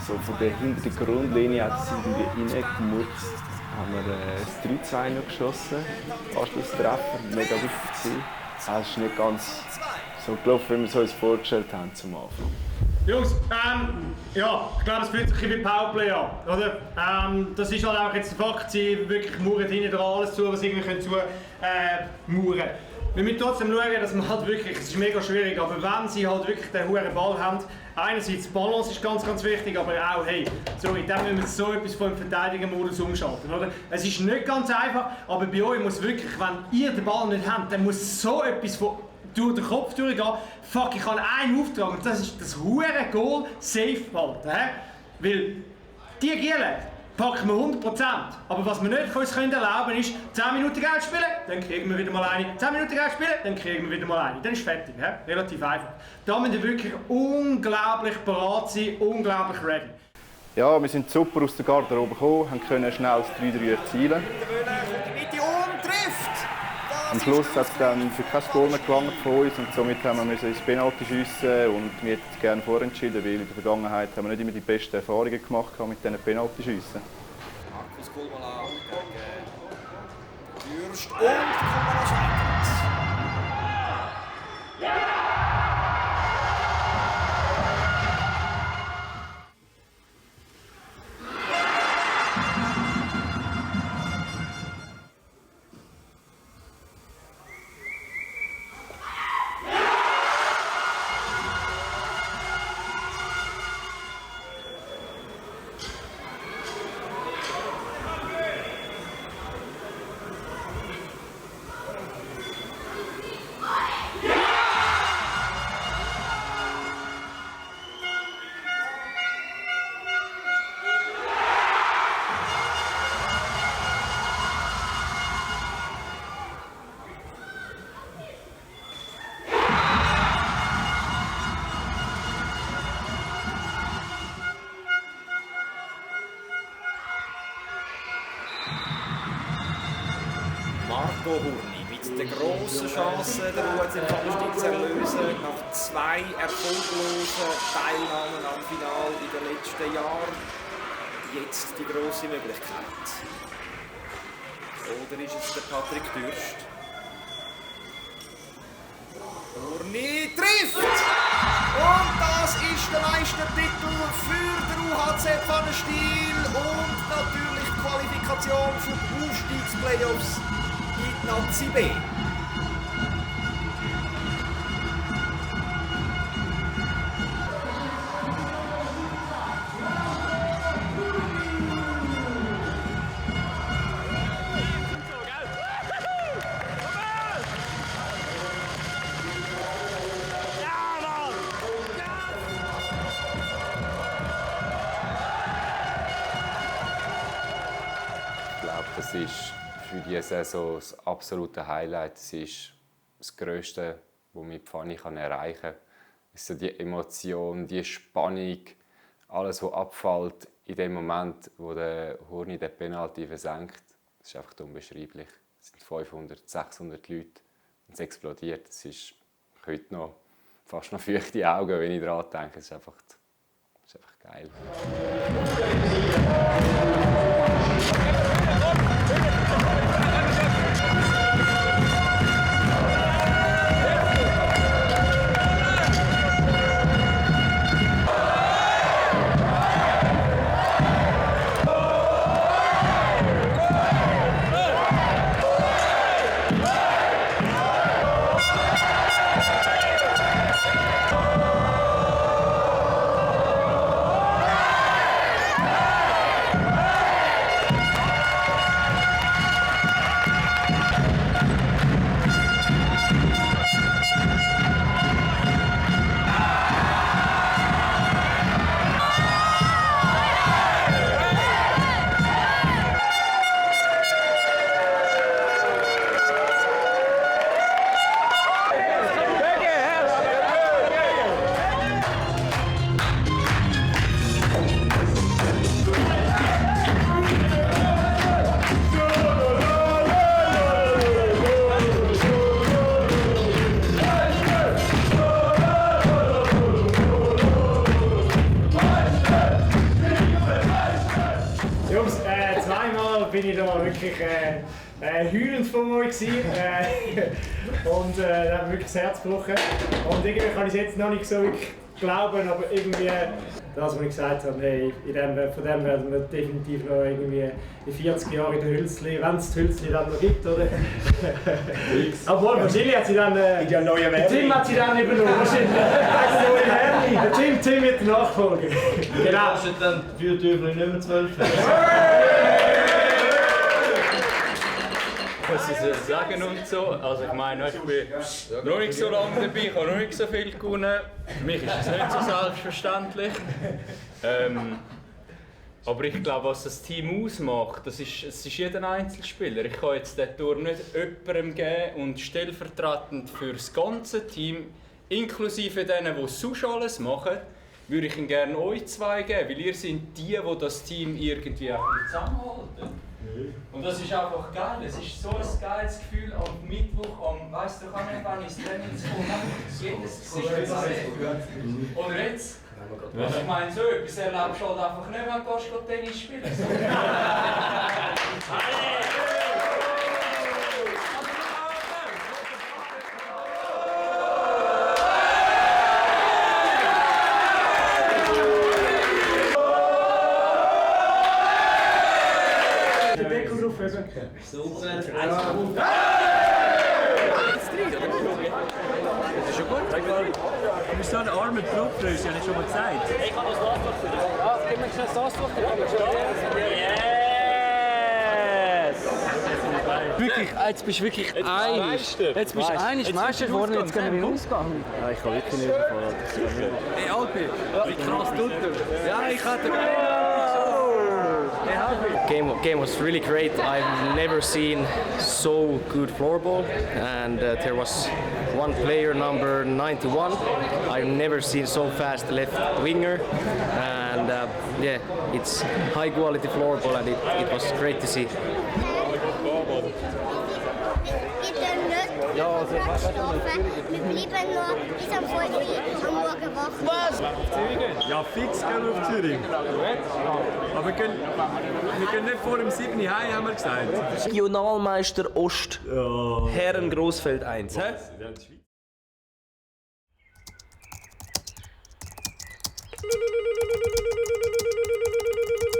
So von der hinteren Grundlinie hat es irgendwie reingemurzt. Haben wir das 3-2 noch geschossen, Anschlusstreffer, mega wichtig gewesen. Es ist nicht ganz so gelaufen, wie wir es uns vorgestellt haben zum Anfang. Jungs, ja, ich glaube, es fühlt sich wie Powerplay an, oder? Das ist halt auch jetzt der Fakt, sie wirklich mauern hinten dran alles zu, was sie irgendwie zu mauern. Wir müssen trotzdem schauen, dass man halt wirklich, es ist mega schwierig, aber wenn sie halt wirklich den hohen Ball haben, einerseits die Balance ist ganz, ganz wichtig, aber auch, hey, sorry, dann müssen wir so etwas vom Verteidigungsmodus umschalten, oder? Es ist nicht ganz einfach, aber bei euch muss wirklich, wenn ihr den Ball nicht habt, dann muss so etwas von durch den Kopf durchgehen. Fuck, ich habe einen Auftrag und das ist das hure Goal safe halten. Weil die Giele packen wir 100%. Aber was wir nicht uns erlauben können, ist 10 Minuten Geld spielen, dann kriegen wir wieder mal eine. 10 Minuten Geld spielen, dann kriegen wir wieder mal eine. Dann ist fertig. Relativ einfach. Da müssen wir wirklich unglaublich bereit sein, unglaublich ready. Ja, wir sind super aus der Garderobe gekommen, können schnell das 3-3 erzielen. Am Schluss hat es dann für kein Goal mehr gelangt von uns und somit haben wir ins Penalty schiessen und wir hätten gerne vorentschieden, weil in der Vergangenheit haben wir nicht immer die besten Erfahrungen gemacht mit diesen Penalty-Schiessen. Markus Kulmala gegen Würst und Kulmala scheitert. Marco Hurni mit der grossen Chance, den Rudolf zu erlösen. Nach 2 erfolglosen Teilnahmen am Finale in den letzten Jahren. Jetzt die grosse Möglichkeit. Oder ist es der Patrick Dürst? Hurni trifft! Und das ist der Meistertitel für den UHC Pfannenstiel und natürlich die Qualifikation für die Aufstiegsplayoffs in die Nazi B. Das ist für diese Saison das absolute Highlight. Es ist das Grösste, was mich Pfanni erreichen kann. Es ist so die Emotion, die Spannung, alles, was abfällt in dem Moment, wo der Hurni den Penalty versenkt. Das ist einfach unbeschreiblich. Es sind 500, 600 Leute und es explodiert. Es ist heute noch fast noch feuchte Augen, wenn ich daran denke. Es ist einfach geil. Bin ich da wirklich heulend vor euch gewesen, und da hat mir wirklich das Herz gebrochen. Und irgendwie kann ich es jetzt noch nicht so wirklich glauben, aber irgendwie das, was ich gesagt habe, hey, von dem werden wir definitiv noch irgendwie in 40 Jahren in der Hülsli, wenn es die Hülsli dann noch gibt, oder? Obwohl, wahrscheinlich hat sie dann, der Tim hat sie dann übernommen, wahrscheinlich. Tim wird der Nachfolger. Genau. Das sind dann 4 Türchen nicht mehr 12. Was ich sagen und so. Also ich meine, ich bin noch nicht so lange dabei, ich habe noch nicht so viel gewonnen. Für mich ist es nicht so selbstverständlich. Aber ich glaube, was das Team ausmacht, es ist jeder Einzelspieler. Ich kann jetzt den Tour nicht jemandem geben und stellvertretend für das ganze Team, inklusive denen, die sonst alles machen, würde ich ihn gerne euch zwei geben, weil ihr seid die das Team irgendwie zusammenhalten. Und das ist einfach geil, es ist so ein geiles Gefühl am Mittwoch, weißt du, kann nicht, wenn ich ins Training komme, jedes Gesicht sehen. Oder jetzt? Also ich meine, so etwas erlebst du halt einfach nicht, wenn du Tennis spielst. Super. Das ist schon gut. Du bist so ein armer Blutflöß, habe ich schon mal gesagt. Ich kann das Tastuch für dich. Ja, gib mir schnell das Tastuch. Yes! Wirklich, jetzt bist du wirklich einig. Jetzt bist du einig Meister geworden, jetzt gehen wir in den Ausgang. Ja, ich kann wirklich nicht überfahren. Hey Alpi, wie krass tut er? Ja, ich hatte... Game was really great. I've never seen so good floorball, and there was one player, number 91. I've never seen so fast left winger, and yeah, it's high quality floorball, and it was great to see. Ja, also wir bleiben noch bis am 5 Uhr am Morgen wach. Was? Ja, fix gehen wir auf Zürich. Aber wir gehen nicht vor dem 7. Uhr heim, haben wir gesagt. Regionalmeister Ost, Herren Grossfeld 1.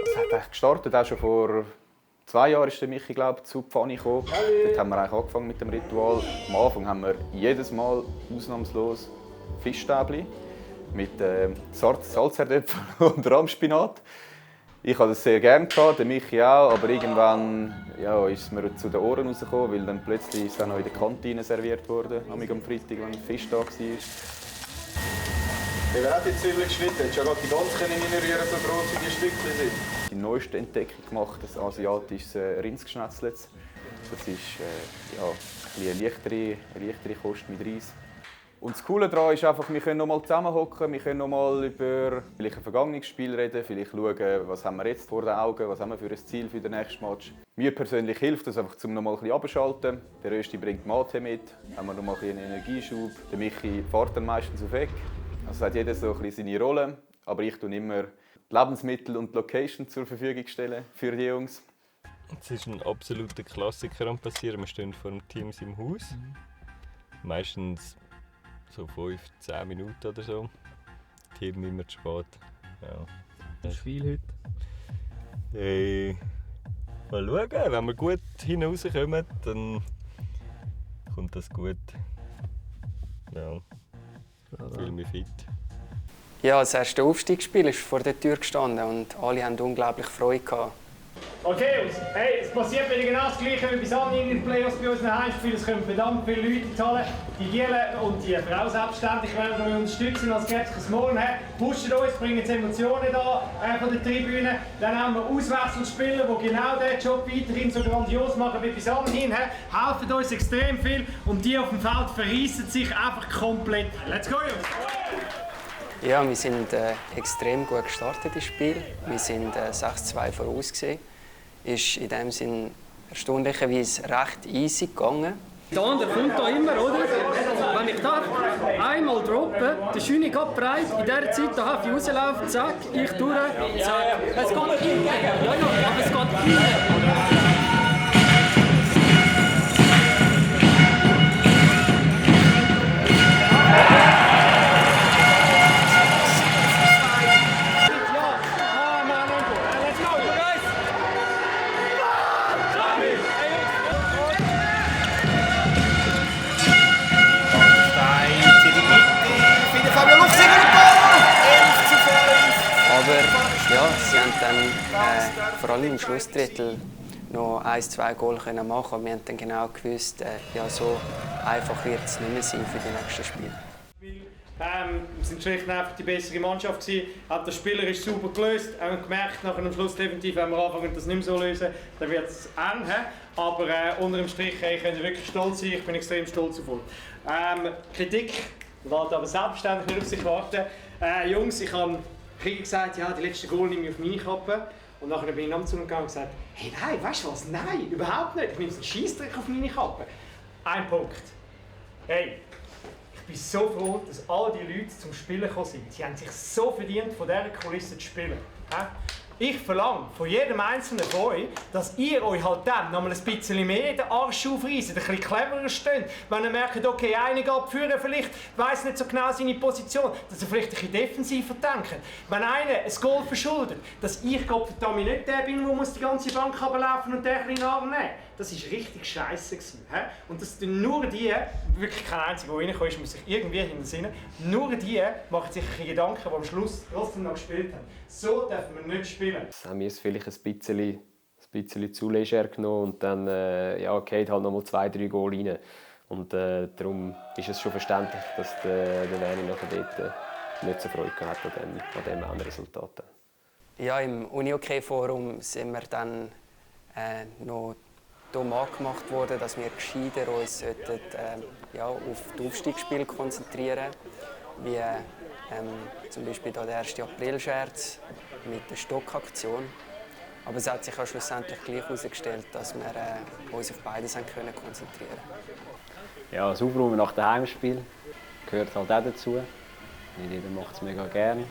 Es hat eigentlich gestartet, auch schon vor 2 Jahren ist der Michi, glaube ich, zu Pfanni gekommen. Dort haben wir eigentlich angefangen mit dem Ritual. Am Anfang haben wir jedes Mal ausnahmslos Fischstäbli mit Salzerdöpfeln und Rahmspinat. Ich hatte das sehr gerne, der Michi auch, aber irgendwann ist es mir zu den Ohren rausgekommen, weil dann plötzlich ist es auch noch in der Kantine serviert wurde, am Freitag, wenn Fisch da war. Wer hat die Zwiebeln geschnitten? Hättest du ja gerade die ganz reinrühren, so gross wie die Stückchen sind. Die neueste Entdeckung gemacht, das asiatische Rindsgeschnetzlets. Das ist eine leichtere Kost mit Reis. Und das Coole daran ist einfach, wir können noch mal zusammenhocken, wir können noch mal über vielleicht ein vergangenes Spiel reden, vielleicht schauen, was haben wir jetzt vor den Augen, was haben wir für ein Ziel für den nächsten Match. Mir persönlich hilft das einfach, um noch mal ein bisschen abzuschalten. Der Rösti bringt Mate mit, haben wir noch mal einen Energieschub. Der Michi fährt dann meistens auf weg. Also hat jeder so ein bisschen seine Rolle, aber ich stelle immer die Lebensmittel und die Location zur Verfügung stellen für die Jungs. Es ist ein absoluter Klassiker am passieren. Wir stehen vor dem Teams im Haus. Meistens so 5-10 Minuten oder so. Die Team immer zu spät. Ja. Das ist viel heute. Hey, mal schauen, wenn wir gut hinauskommen, dann kommt das gut. Ja. Ich fühle mich fit. Ja, das erste Aufstiegsspiel ist vor der Tür gestanden und alle hatten unglaublich Freude gehabt. Okay, Jungs, hey, es passiert wieder genau das Gleiche wie bis anhin in den Playoffs bei unseren Heimspielen. Es kommen verdammt viele Leute in die Halle. Die Gielen und die Frauen selbstständig werden uns unterstützen als Gäbsches Morgen. Pushen uns, bringen jetzt Emotionen da von der Tribüne. Dann haben wir Auswechselspieler, die genau diesen Job weiterhin so grandios machen wie bis anhin. Helfen uns extrem viel und die auf dem Feld verreissen sich einfach komplett. Let's go, Jungs! Ja, wir sind extrem gut gestartet ins Spiel. Wir sind 6-2 voraus gewesen. Ist in dem Sinn erstaunlicherweise recht easy gegangen. Der andere kommt da immer, oder? Wenn ich da einmal droppe, der Schöne geht breit, in dieser Zeit da habe ich rauslaufen, zack, ich durch, zack. Es geht viel, ja, aber es geht viel. Ja, sie haben dann vor allem im Schlussdrittel noch 1-2 Goal machen, aber wir haben dann genau gewusst, so einfach wird es nicht mehr sein für die nächsten Spiele. Wir sind schlicht und einfach die bessere Mannschaft gewesen. Auch der Spieler ist super gelöst. Wir haben gemerkt, nach dem Schluss definitiv, wenn wir anfangen, das nicht mehr so lösen, dann wird es eng. Aber unter dem Strich können wir wirklich stolz sein. Ich bin extrem stolz auf uns. Kritik lässt aber selbstständig nicht auf sich warten. Jungs, ich habe gesagt, ja, die letzte Goal nehme ich auf meine Kappe. Und nachher bin ich am Zaun gegangen und gesagt, hey, nein, weißt du was? Nein, überhaupt nicht. Ich nehme einen Scheissdreck auf meine Kappe. Ein Punkt. Hey, ich bin so froh, dass all die Leute zum Spielen gekommen sind. Sie haben sich so verdient, von dieser Kulisse zu spielen. Ich verlange von jedem Einzelnen von euch, dass ihr euch halt dann noch mal ein bisschen mehr den Arsch aufreißt, ein bisschen cleverer steht. Wenn ihr merkt, okay, einer geht führen, vielleicht weiss nicht so genau seine Position, dass ihr vielleicht ein bisschen defensiver denkt. Wenn einer ein Goal verschuldet, dass ich Gottverdammt nicht der bin, der die ganze Bank runterlaufen und den kleinen Arm nehmen. Das war richtig scheisse. Und dass nur die, wirklich kein einziger, der reingekommen ist, muss sich irgendwie hintersinnen, nur die machen sich Gedanken, die am Schluss trotzdem noch gespielt haben. So dürfen wir nicht spielen. Das haben wir es vielleicht ein bisschen zu leger genommen und dann geht halt noch mal 2-3 Goal rein. Und darum ist es schon verständlich, dass der Werni nachher dort nicht so Freude hat an dem Endresultat. Ja, im Uni-OK-Forum sind wir dann noch dumm angemacht worden, dass wir gescheiter uns auf die Aufstiegsspiele konzentrieren sollten, wie zum Beispiel der 1. April-Scherz mit der Stockaktion. Aber es hat sich auch schlussendlich gleich herausgestellt, dass wir uns auf beides konzentrieren können. Ja, das Aufräumen nach dem Heimspiel gehört halt auch dazu. Nicht jeder macht es mega gerne.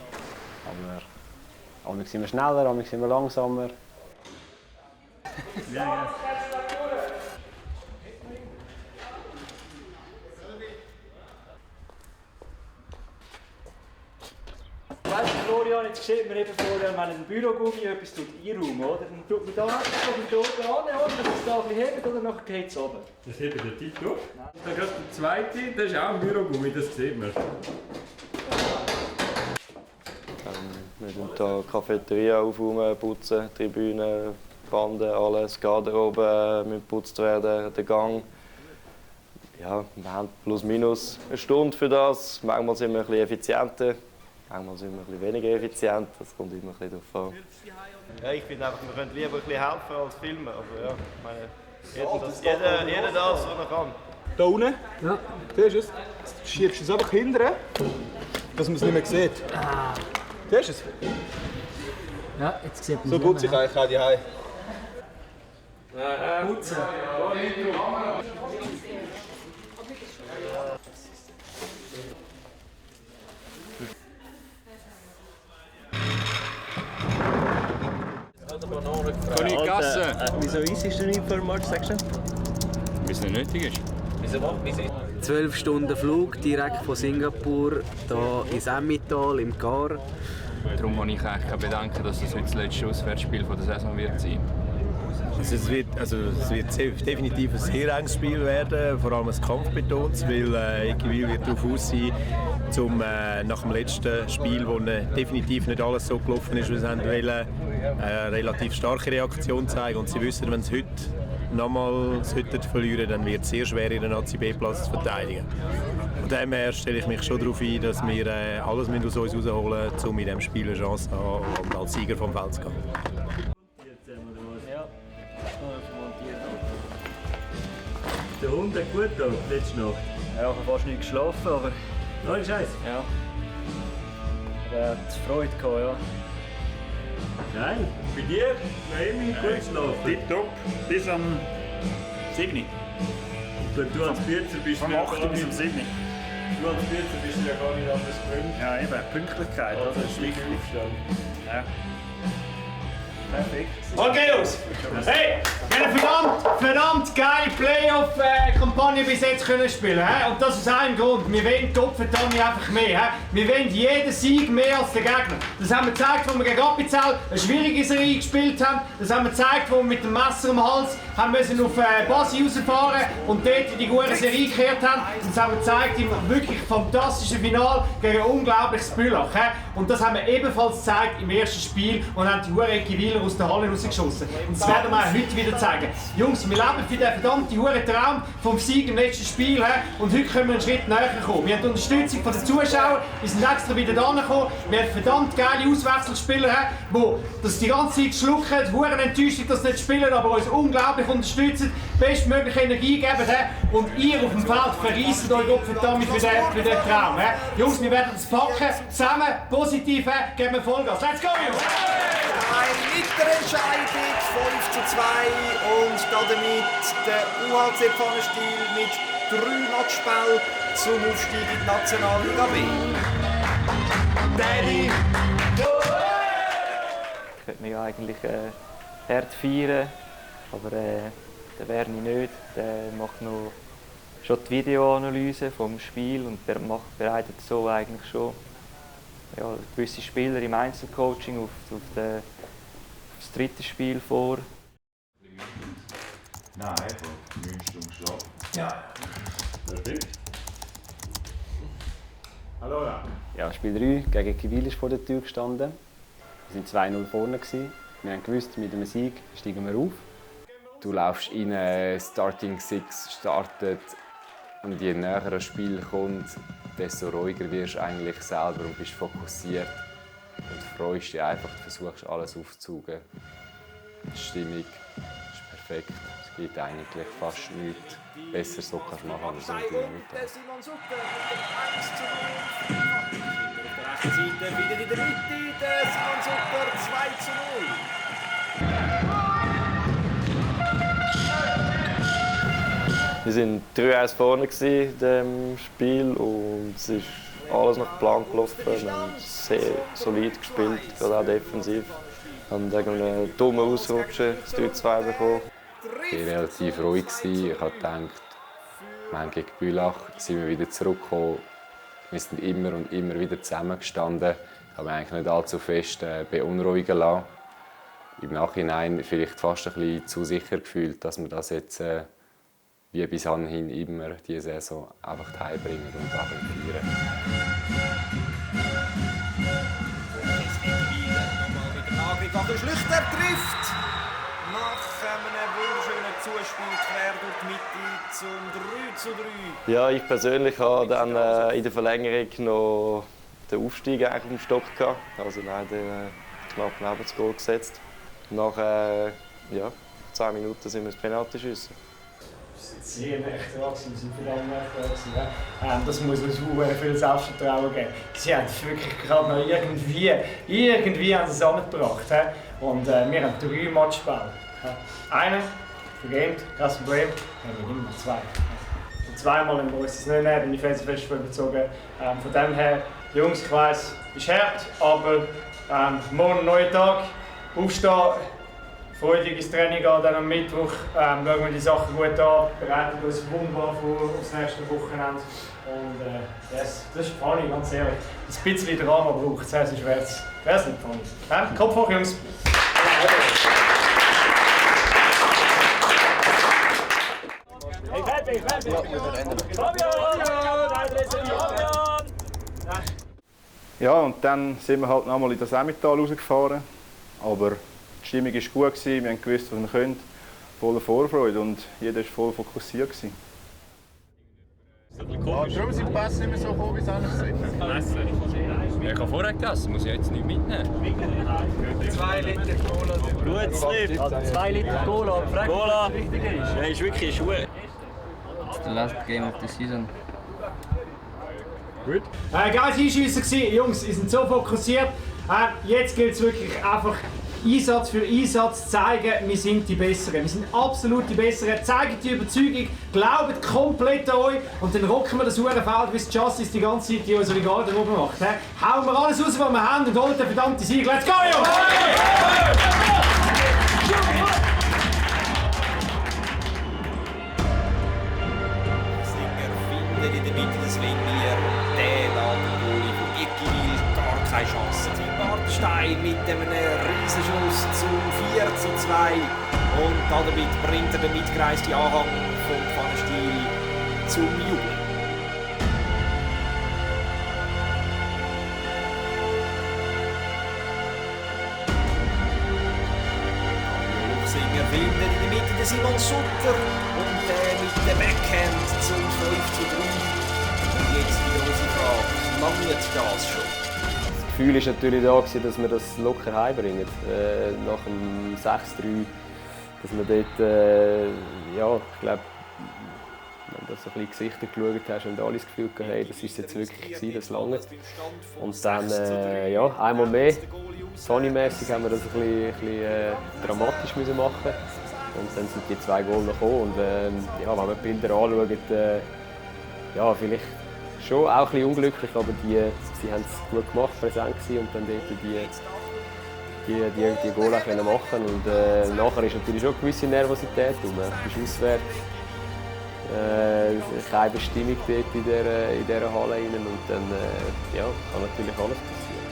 Aber einmal sind wir schneller, einmal sind wir langsamer. Ja. Florian, jetzt sieht man eben, Florian, wenn ein Bürogummi etwas einräumen, oder? Dann tut man da oben an, oder? Dass es da ein bisschen hebt, oder? Nachher geht es runter. Das hebt der Tito. Dann gerade der zweite, das ist auch ein Bürogummi, das sieht man. Wir tun hier die Cafeteria aufräumen, putzen, Tribünen, Banden, alles. Garderobe muss geputzt werden, der Gang. Ja, wir haben plus minus eine Stunde für das. Manchmal sind wir ein bisschen effizienter, manchmal sind wir ein bisschen weniger effizient. Das kommt immer ein bisschen darauf an. Ja, ich finde einfach, wir können lieber ein bisschen helfen als filmen. Aber ja, ich meine, jeder das, was er kann. Da unten? Ja. Siehst du es? Du schiebst es einfach hinterher, dass man es nicht mehr sieht. Siehst du es? Ja, jetzt sieht man so putze ich eigentlich auch die Hause. Putzen. Kann ich Gassen? Wieso isst du nicht vor dem Match, sagst du? Weil es nicht nötig ist. Wieso? 12 Stunden Flug direkt von Singapur hier ins Emmental im Gar. Darum habe ich eigentlich kein Bedenken, dass es das letzte Auswärtsspiel der Saison wird sein. Es wird definitiv ein sehr enges Spiel werden, vor allem ein kampfbetontes, weil Equiwil wird darauf aus sein, nach dem letzten Spiel, wo definitiv nicht alles so gelaufen ist, wie sie wollen, eine relativ starke Reaktion zeigen. Und sie wissen, wenn sie heute nochmal verlieren, dann wird es sehr schwer, ihren ACB-Platz zu verteidigen. Von dem her stelle ich mich schon darauf ein, dass wir alles aus uns rausholen müssen, um in diesem Spiel eine Chance zu haben und als Sieger vom Feld zu gehen. Der Hund hat gut getan, letzte Nacht. Ja, ich habe fast nicht geschlafen, aber... Ohne Scheiß? Ja. Aber er hat Freude gehabt, ja. Nein, bei dir? Noemi, gut geschlafen? Tipptopp, bis am 7. Du als Bürzer bist Vom 8. bis am 7. Du als Bürzer bist ja gar nicht anders gewöhnt. Ja, eben, Pünktlichkeit, also, das ist wichtig. Ja. Perfekt. Okay, Jungs. Hey, wir haben eine verdammt geile Playoff-Kampagne bis jetzt können spielen. Und das aus einem Grund. Wir wollen verdammt einfach mehr. Wir wollen jeden Sieg mehr als der Gegner. Das haben wir gezeigt, als wir gegen Appenzell eine schwierige Serie gespielt haben. Das haben wir gezeigt, als wir mit dem Messer am Hals haben müssen auf Basel rausfahren und dort die gute Serie gekehrt haben. Das haben wir gezeigt im wirklich fantastischen Finale gegen ein unglaubliches Bülach. Und das haben wir ebenfalls gezeigt im ersten Spiel und haben die Equiwiller aus der Halle rausgeschossen. Und das werden wir auch heute wieder zeigen. Jungs, wir leben für den verdammten Traum vom Sieg im letzten Spiel. Und heute können wir einen Schritt näher kommen. Wir haben die Unterstützung von den Zuschauern, wir sind extra wieder da gekommen. Wir haben verdammt geile Auswechselspieler, die das die ganze Zeit schlucken, hure enttäuscht, dass sie nicht spielen, aber uns unglaublich unterstützen, bestmögliche Energie geben. Und ihr auf dem Feld verreisst euch verdammt für den Traum. Jungs, wir werden es packen, zusammen, positiv, geben wir Vollgas. Let's go, Jungs! Mit der Entscheidung 5:2 und damit der UHC Pfannenstiel mit 3 Matchspielen zum Aufstieg in die Nationalliga B. Daddy! Ich könnte mich eigentlich hart feiern, aber der Werni nicht. Der macht noch schon die Videoanalyse vom Spiel und bereitet so eigentlich schon gewisse Spieler im Einzelcoaching auf das dritte Spiel vor. Nein, einfach 9 Stunden geschlafen. Ja. Perfekt. Hallo. Ja, Spiel 3 gegen Kiwil ist vor der Tür gestanden. Wir waren 2-0 vorne. Wir haben gewusst, mit einem Sieg steigen wir auf. Du laufst rein, Starting Six startet und je näher das Spiel kommt, desto ruhiger wirst du eigentlich selber und bist fokussiert und freust dich einfach, versuchst alles aufzusaugen. Die Stimmung ist perfekt, es gibt eigentlich fast nichts besser so kannst du machen als so eine Minute. Simon Sutter mit dem 1:0. Auf der rechten Seite wieder in der Mitte, der Simon Sutter 2:0. Wir waren 3-1 vorne in diesem Spiel und es ist alles nach Plan gelaufen. Wir haben sehr solid gespielt, gerade auch defensiv. Wir haben einen dummen Ausrutscher, das 3-2 bekommen. Ich war relativ ruhig. Ich habe gedacht, gegen Bülach sind wir wieder zurückgekommen. Wir sind immer und immer wieder zusammengestanden. Ich habe mich eigentlich nicht allzu fest beunruhigen lassen. Im Nachhinein vielleicht fast ein bisschen zu sicher gefühlt, dass wir das jetzt wie bis anhin immer diese Saison einfach heimbringen und feiern. Angriff Schlüchter trifft nach einem wunderschönen Zuspiel quer durch die Mitte zum 3:3. Ja, ich persönlich habe dann in der Verlängerung noch den Aufstieg eigentlich auf dem Stock gehabt. Also leider knapp neben das Goal gesetzt. Nach 10 Minuten sind wir ins Penalty schiessen. Sehr echt dran, wir sind viel dran. Das muss uns sehr viel Selbstvertrauen geben. Sie haben es wirklich gerade noch irgendwie haben sie zusammengebracht. Und wir haben 3 Matchbälle. Einen vergamed, kein Problem, wir haben immer 2. Und zweimal haben wir uns das nicht nehmen, bin ich fest überzogen. Von dem her, Jungs, ich weiss, es ist hart, aber morgen ein neuer Tag, aufstehen. Freudiges Training gehen, dann am Mittwoch schauen wir die Sachen gut an, bereiten uns wunderbar vor aufs nächste Wochenende. Und yes, das ist funny, ganz ehrlich. Ein bisschen Drama braucht es, sonst wäre es nicht funny. Kopf hoch, Jungs! Ja, und dann sind wir halt nochmal in das Emmental rausgefahren. Aber die Stimmung war gut, wir haben gewusst, was wir können. Voller Vorfreude und jeder war voll fokussiert. Darum sind die Pässe nicht mehr so gekommen, wie es anders ist. Ich habe vorher gegessen, muss ich jetzt nicht mitnehmen. 2 Liter Cola. Blutstrift. Also 2 Liter Cola. Frag mich, Cola. was richtig ist. Ja, ist wirklich Schuhe. Das ist der last Game of the Season. Gut. Geiles Einschiessen, Jungs, ihr seid so fokussiert. Jetzt gilt es wirklich einfach Einsatz für Einsatz zeigen, wir sind die Besseren. Wir sind absolut die Besseren. Zeigt die Überzeugung, glaubt komplett an euch und dann rocken wir das Uhrenfeld, wie es Justice die ganze Zeit in unsere Garderobe macht. Hauen wir alles raus, was wir haben und holen den verdammten Sieg. Let's go, Jungs! In der Mitte des Wingnier, der Ladengoli von Eckivil, gar keine Chance. Tim Bartenstein mit einem Riesenschuss zum 4:2 und damit bringt er den mitgereisten Anhang von Pfannenstiel zum Jubeln. Luchsinger findet in der Mitte den Simon Sutter und mit der Backhand zum 5:3. Jetzt die große Frage, langt das schon? Das Gefühl war natürlich da, dass wir das locker heimbringen. Nach dem 6:3, dass wir dort, ich glaube, wenn du so ein bisschen Gesichter geschaut hast und alle das Gefühl hatten, hey, das ist jetzt wirklich gewesen, das lange. Und dann, einmal mehr, Sony-mässig haben wir das ein bisschen dramatisch müssen machen. Und dann sind die 2 Goal noch gekommen. Und wenn man die Bilder anschaut, vielleicht schon auch ein bisschen unglücklich, aber sie haben es gut gemacht, präsent gewesen und dann dort die Goal auch machen. Und nachher ist natürlich schon eine gewisse Nervosität. Du bist auswärts, keine Bestimmung dort in dieser Halle rein und dann kann natürlich alles passieren.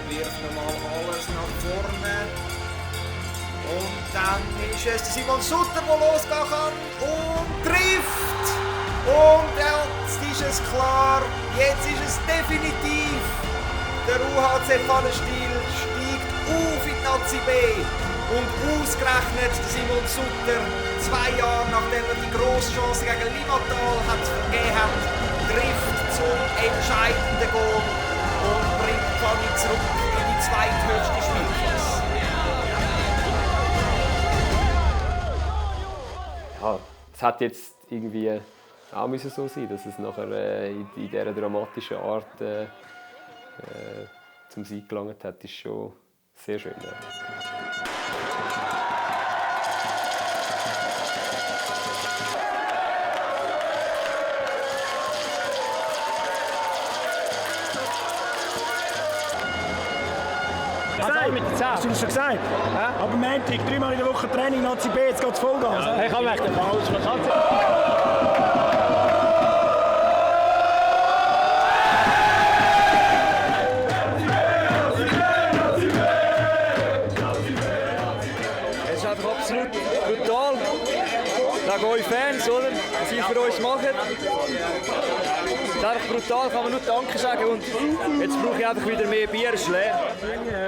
Wirft nochmal alles nach vorne. Und dann ist es Simon Sutter, der losgehen kann und trifft. Und jetzt ist es klar, jetzt ist es definitiv. Der UHC Pfannenstiel steigt auf in die Nazi B. Und ausgerechnet Simon Sutter, 2 Jahre nachdem er die grosse Chance gegen Limmatal vergeben hat, trifft zum entscheidenden Goal und bringt Pfanni zurück in die zweithöchste Spielklasse. Ja, es hat jetzt irgendwie auch so sein, dass es nachher in dieser dramatischen Art zum Sieg gelangt hat, ist schon sehr schön. Ja. Hast du das schon gesagt? Aber Montag, 3-mal in der Woche Training, Nazi B, jetzt geht es Vollgas. Ich habe echt den Ball. eure Fans, oder? Was ihr für uns macht. Das ist einfach brutal, kann man nur Danke sagen. Und jetzt brauche ich einfach wieder mehr Bier, ist leer.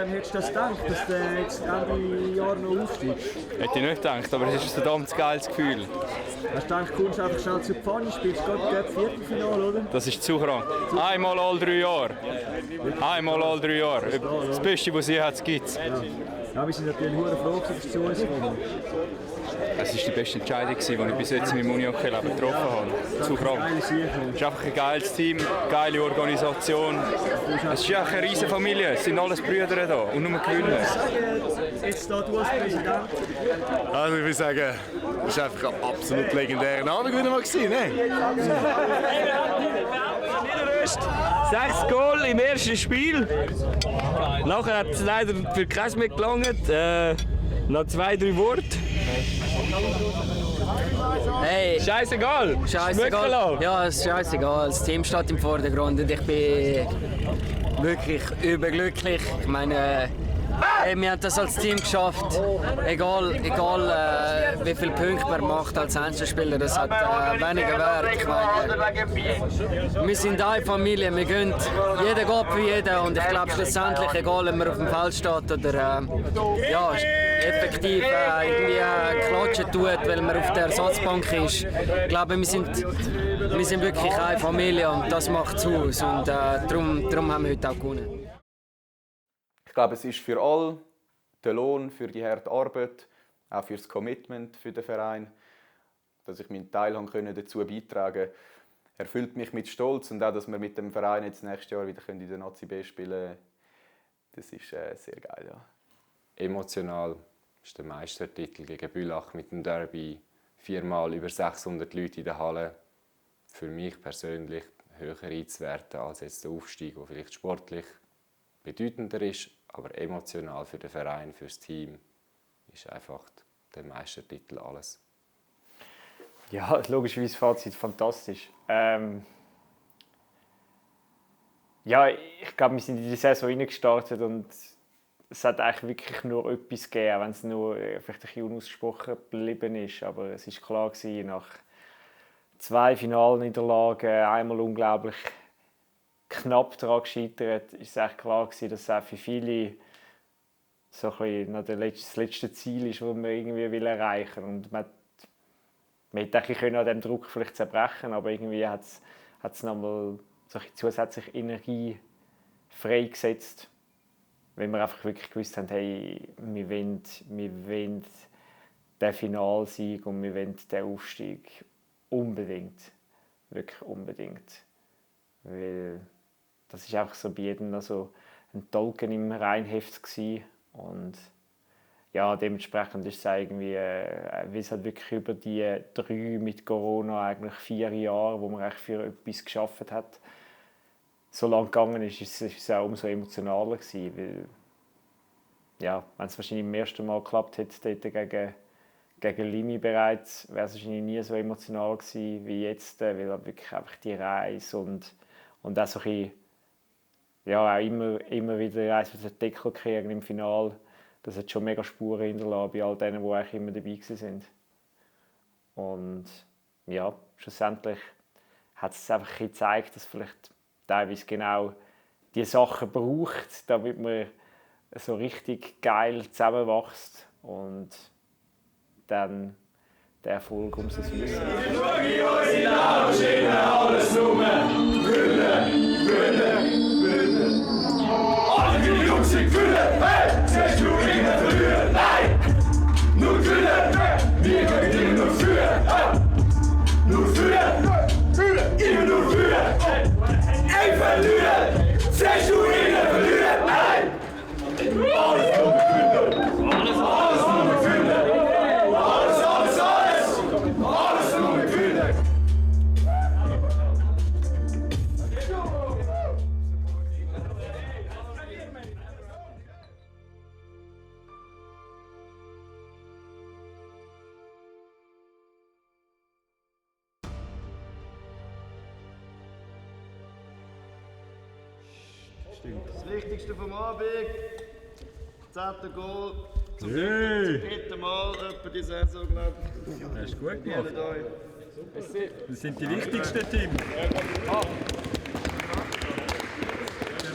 Hättest du das gedacht, dass du jetzt Ende Jahr noch aufsteigst? Hätte ich nicht gedacht, aber es ist ein verdammt geiles Gefühl. Hast du gedacht, kommst du einfach schnell zur Pfanne, spielst gerade Viertelfinale, oder? Das ist zu krank. Einmal alle 3 Jahre. Einmal alle 3 Jahre. Das Beste, was es je gibt es. Ja, wir sind natürlich sehr froh, dass du zu uns kommst. Es war die beste Entscheidung, die ich bis jetzt in meinem Unihockey-Leben getroffen habe. Zu krank. Es ist einfach ein geiles Team, eine geile Organisation. Es ist einfach eine riesige Familie. Es sind alles Brüder da und nur gewinnen. Jetzt da du als Präsident. Also ich würde sagen, das war einfach ein absolut legendärer Abend wieder mal gewesen, ne? 6 Goal im ersten Spiel. Nachher hat es leider für keins mehr gelangt. Noch 2, 3 Worte. Hey, scheißegal. Scheißegal. Ja, es ist scheißegal. Das Team steht im Vordergrund und ich bin wirklich überglücklich. Ich meine, wir haben das als Team geschafft. Egal wie viele Punkte man macht als Einzelspieler, das hat weniger Wert. Ich meine, wir sind eine Familie, wir gehen, jeder geht für jeden und ich glaube schlussendlich, egal ob man auf dem Feld steht oder effektiv irgendwie klatschen tut, weil man auf der Ersatzbank ist. Ich glaube, wir sind wirklich eine Familie und das macht es aus und darum haben wir heute auch gewonnen. Ich glaube, es ist für alle der Lohn für die harte Arbeit, auch für das Commitment für den Verein, dass ich meinen Teil dazu beitragen konnte, erfüllt mich mit Stolz und auch, dass wir mit dem Verein jetzt nächstes Jahr wieder in der Nazi B spielen, das ist sehr geil. Ja. Emotional ist der Meistertitel gegen Bülach mit dem Derby, 4-mal über 600 Leute in der Halle. Für mich persönlich höher einzuwerten als jetzt der Aufstieg, der vielleicht sportlich bedeutender ist, aber emotional für den Verein, für das Team ist einfach der Meistertitel alles. Ja, logischerweise Fazit fantastisch. Ja, ich glaube, wir sind in die Saison reingestartet und es hat eigentlich wirklich nur etwas gegeben, wenn es nur vielleicht ein bisschen unausgesprochen geblieben ist. Aber es war klar gewesen, nach 2 Finalniederlagen, einmal unglaublich knapp daran gescheitert, ist es echt klar gewesen, dass es auch für viele so ein bisschen das letzte Ziel ist, das man irgendwie erreichen will. Und man hätte an diesem Druck vielleicht zerbrechen, aber irgendwie hat es nochmal so ein zusätzliche Energie freigesetzt, weil wir einfach wirklich gewusst haben, hey, wir wollen den Finalsieg und wir wollen den Aufstieg unbedingt, wirklich unbedingt, weil das ist einfach so bei jedem so ein Tolken im Reinheft gewesen. Und ja, dementsprechend ist es irgendwie, weil es halt wirklich über die 3 mit Corona, eigentlich 4 Jahre, wo man eigentlich für etwas geschafft hat, so lang gegangen ist es auch umso emotionaler gewesen, weil ja, wenn es wahrscheinlich im ersten Mal geklappt hätte, dort gegen Limi bereits, wäre es wahrscheinlich nie so emotional gewesen wie jetzt, weil halt wirklich einfach die Reise und auch so ein bisschen, ja, auch immer wieder eins mit den Deckel kriegen im Finale, das hat schon mega Spuren hinterlassen bei all denen, die eigentlich immer dabei waren. Und ja, schlussendlich hat es einfach gezeigt, dass vielleicht teilweise genau die Sachen braucht, damit man so richtig geil zusammenwächst und dann der Erfolg umso süßer ist. Alles nur Gewinnen. Alle wir Jungs sind Gewinnen. Hey, sagst du immer verlieren? Nein, nur Gewinnen. Wir gewinnen nur für. Nur für. Immer nur für. Ey, verlieren. Sagst du immer verlieren? Nein. Alles nur Gewinnen. Alles nur Gewinnen. Alles nur Gewinnen. Das Wichtigste vom Abend, 10. Goal. Zum 3. Mal etwa die Saison, glaube ich. Das ist gut gemacht. Das sind die wichtigsten Teams. Der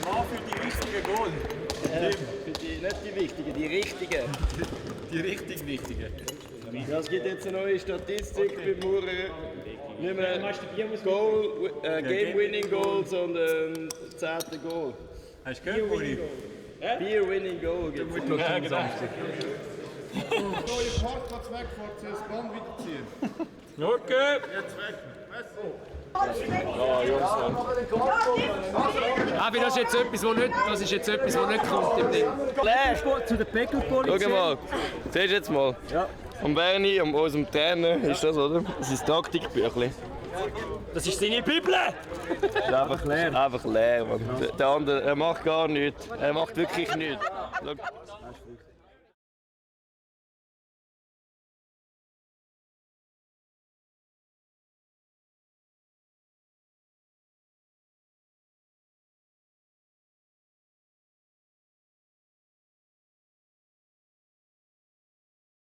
Mann für die wichtigen Goal. Nicht die wichtigen, die richtigen. Die richtig wichtigen. Ja, es gibt jetzt eine neue Statistik bei Maurer. Nicht mehr Goal, Game-Winning Goal, sondern 10. Goal. Hast du gehört, Muri? Beer-Winning Goal gibt es. Ja, genau. Neue Parkplatz wegfahren, das Band wiederziehen. Okay. Jetzt weg. Aber das ist jetzt etwas, was nicht kommt im Ding. Zu der Pegel-Polizei. Schau mal, siehst du jetzt mal? Ja. Am Berni, unserem Trainer, ist das, oder? Das ist das Taktikbüchlein. Das ist seine Bibel! Das ist einfach leer. Einfach leer, Mann. Der andere, er macht gar nichts. Er macht wirklich nichts. Schau.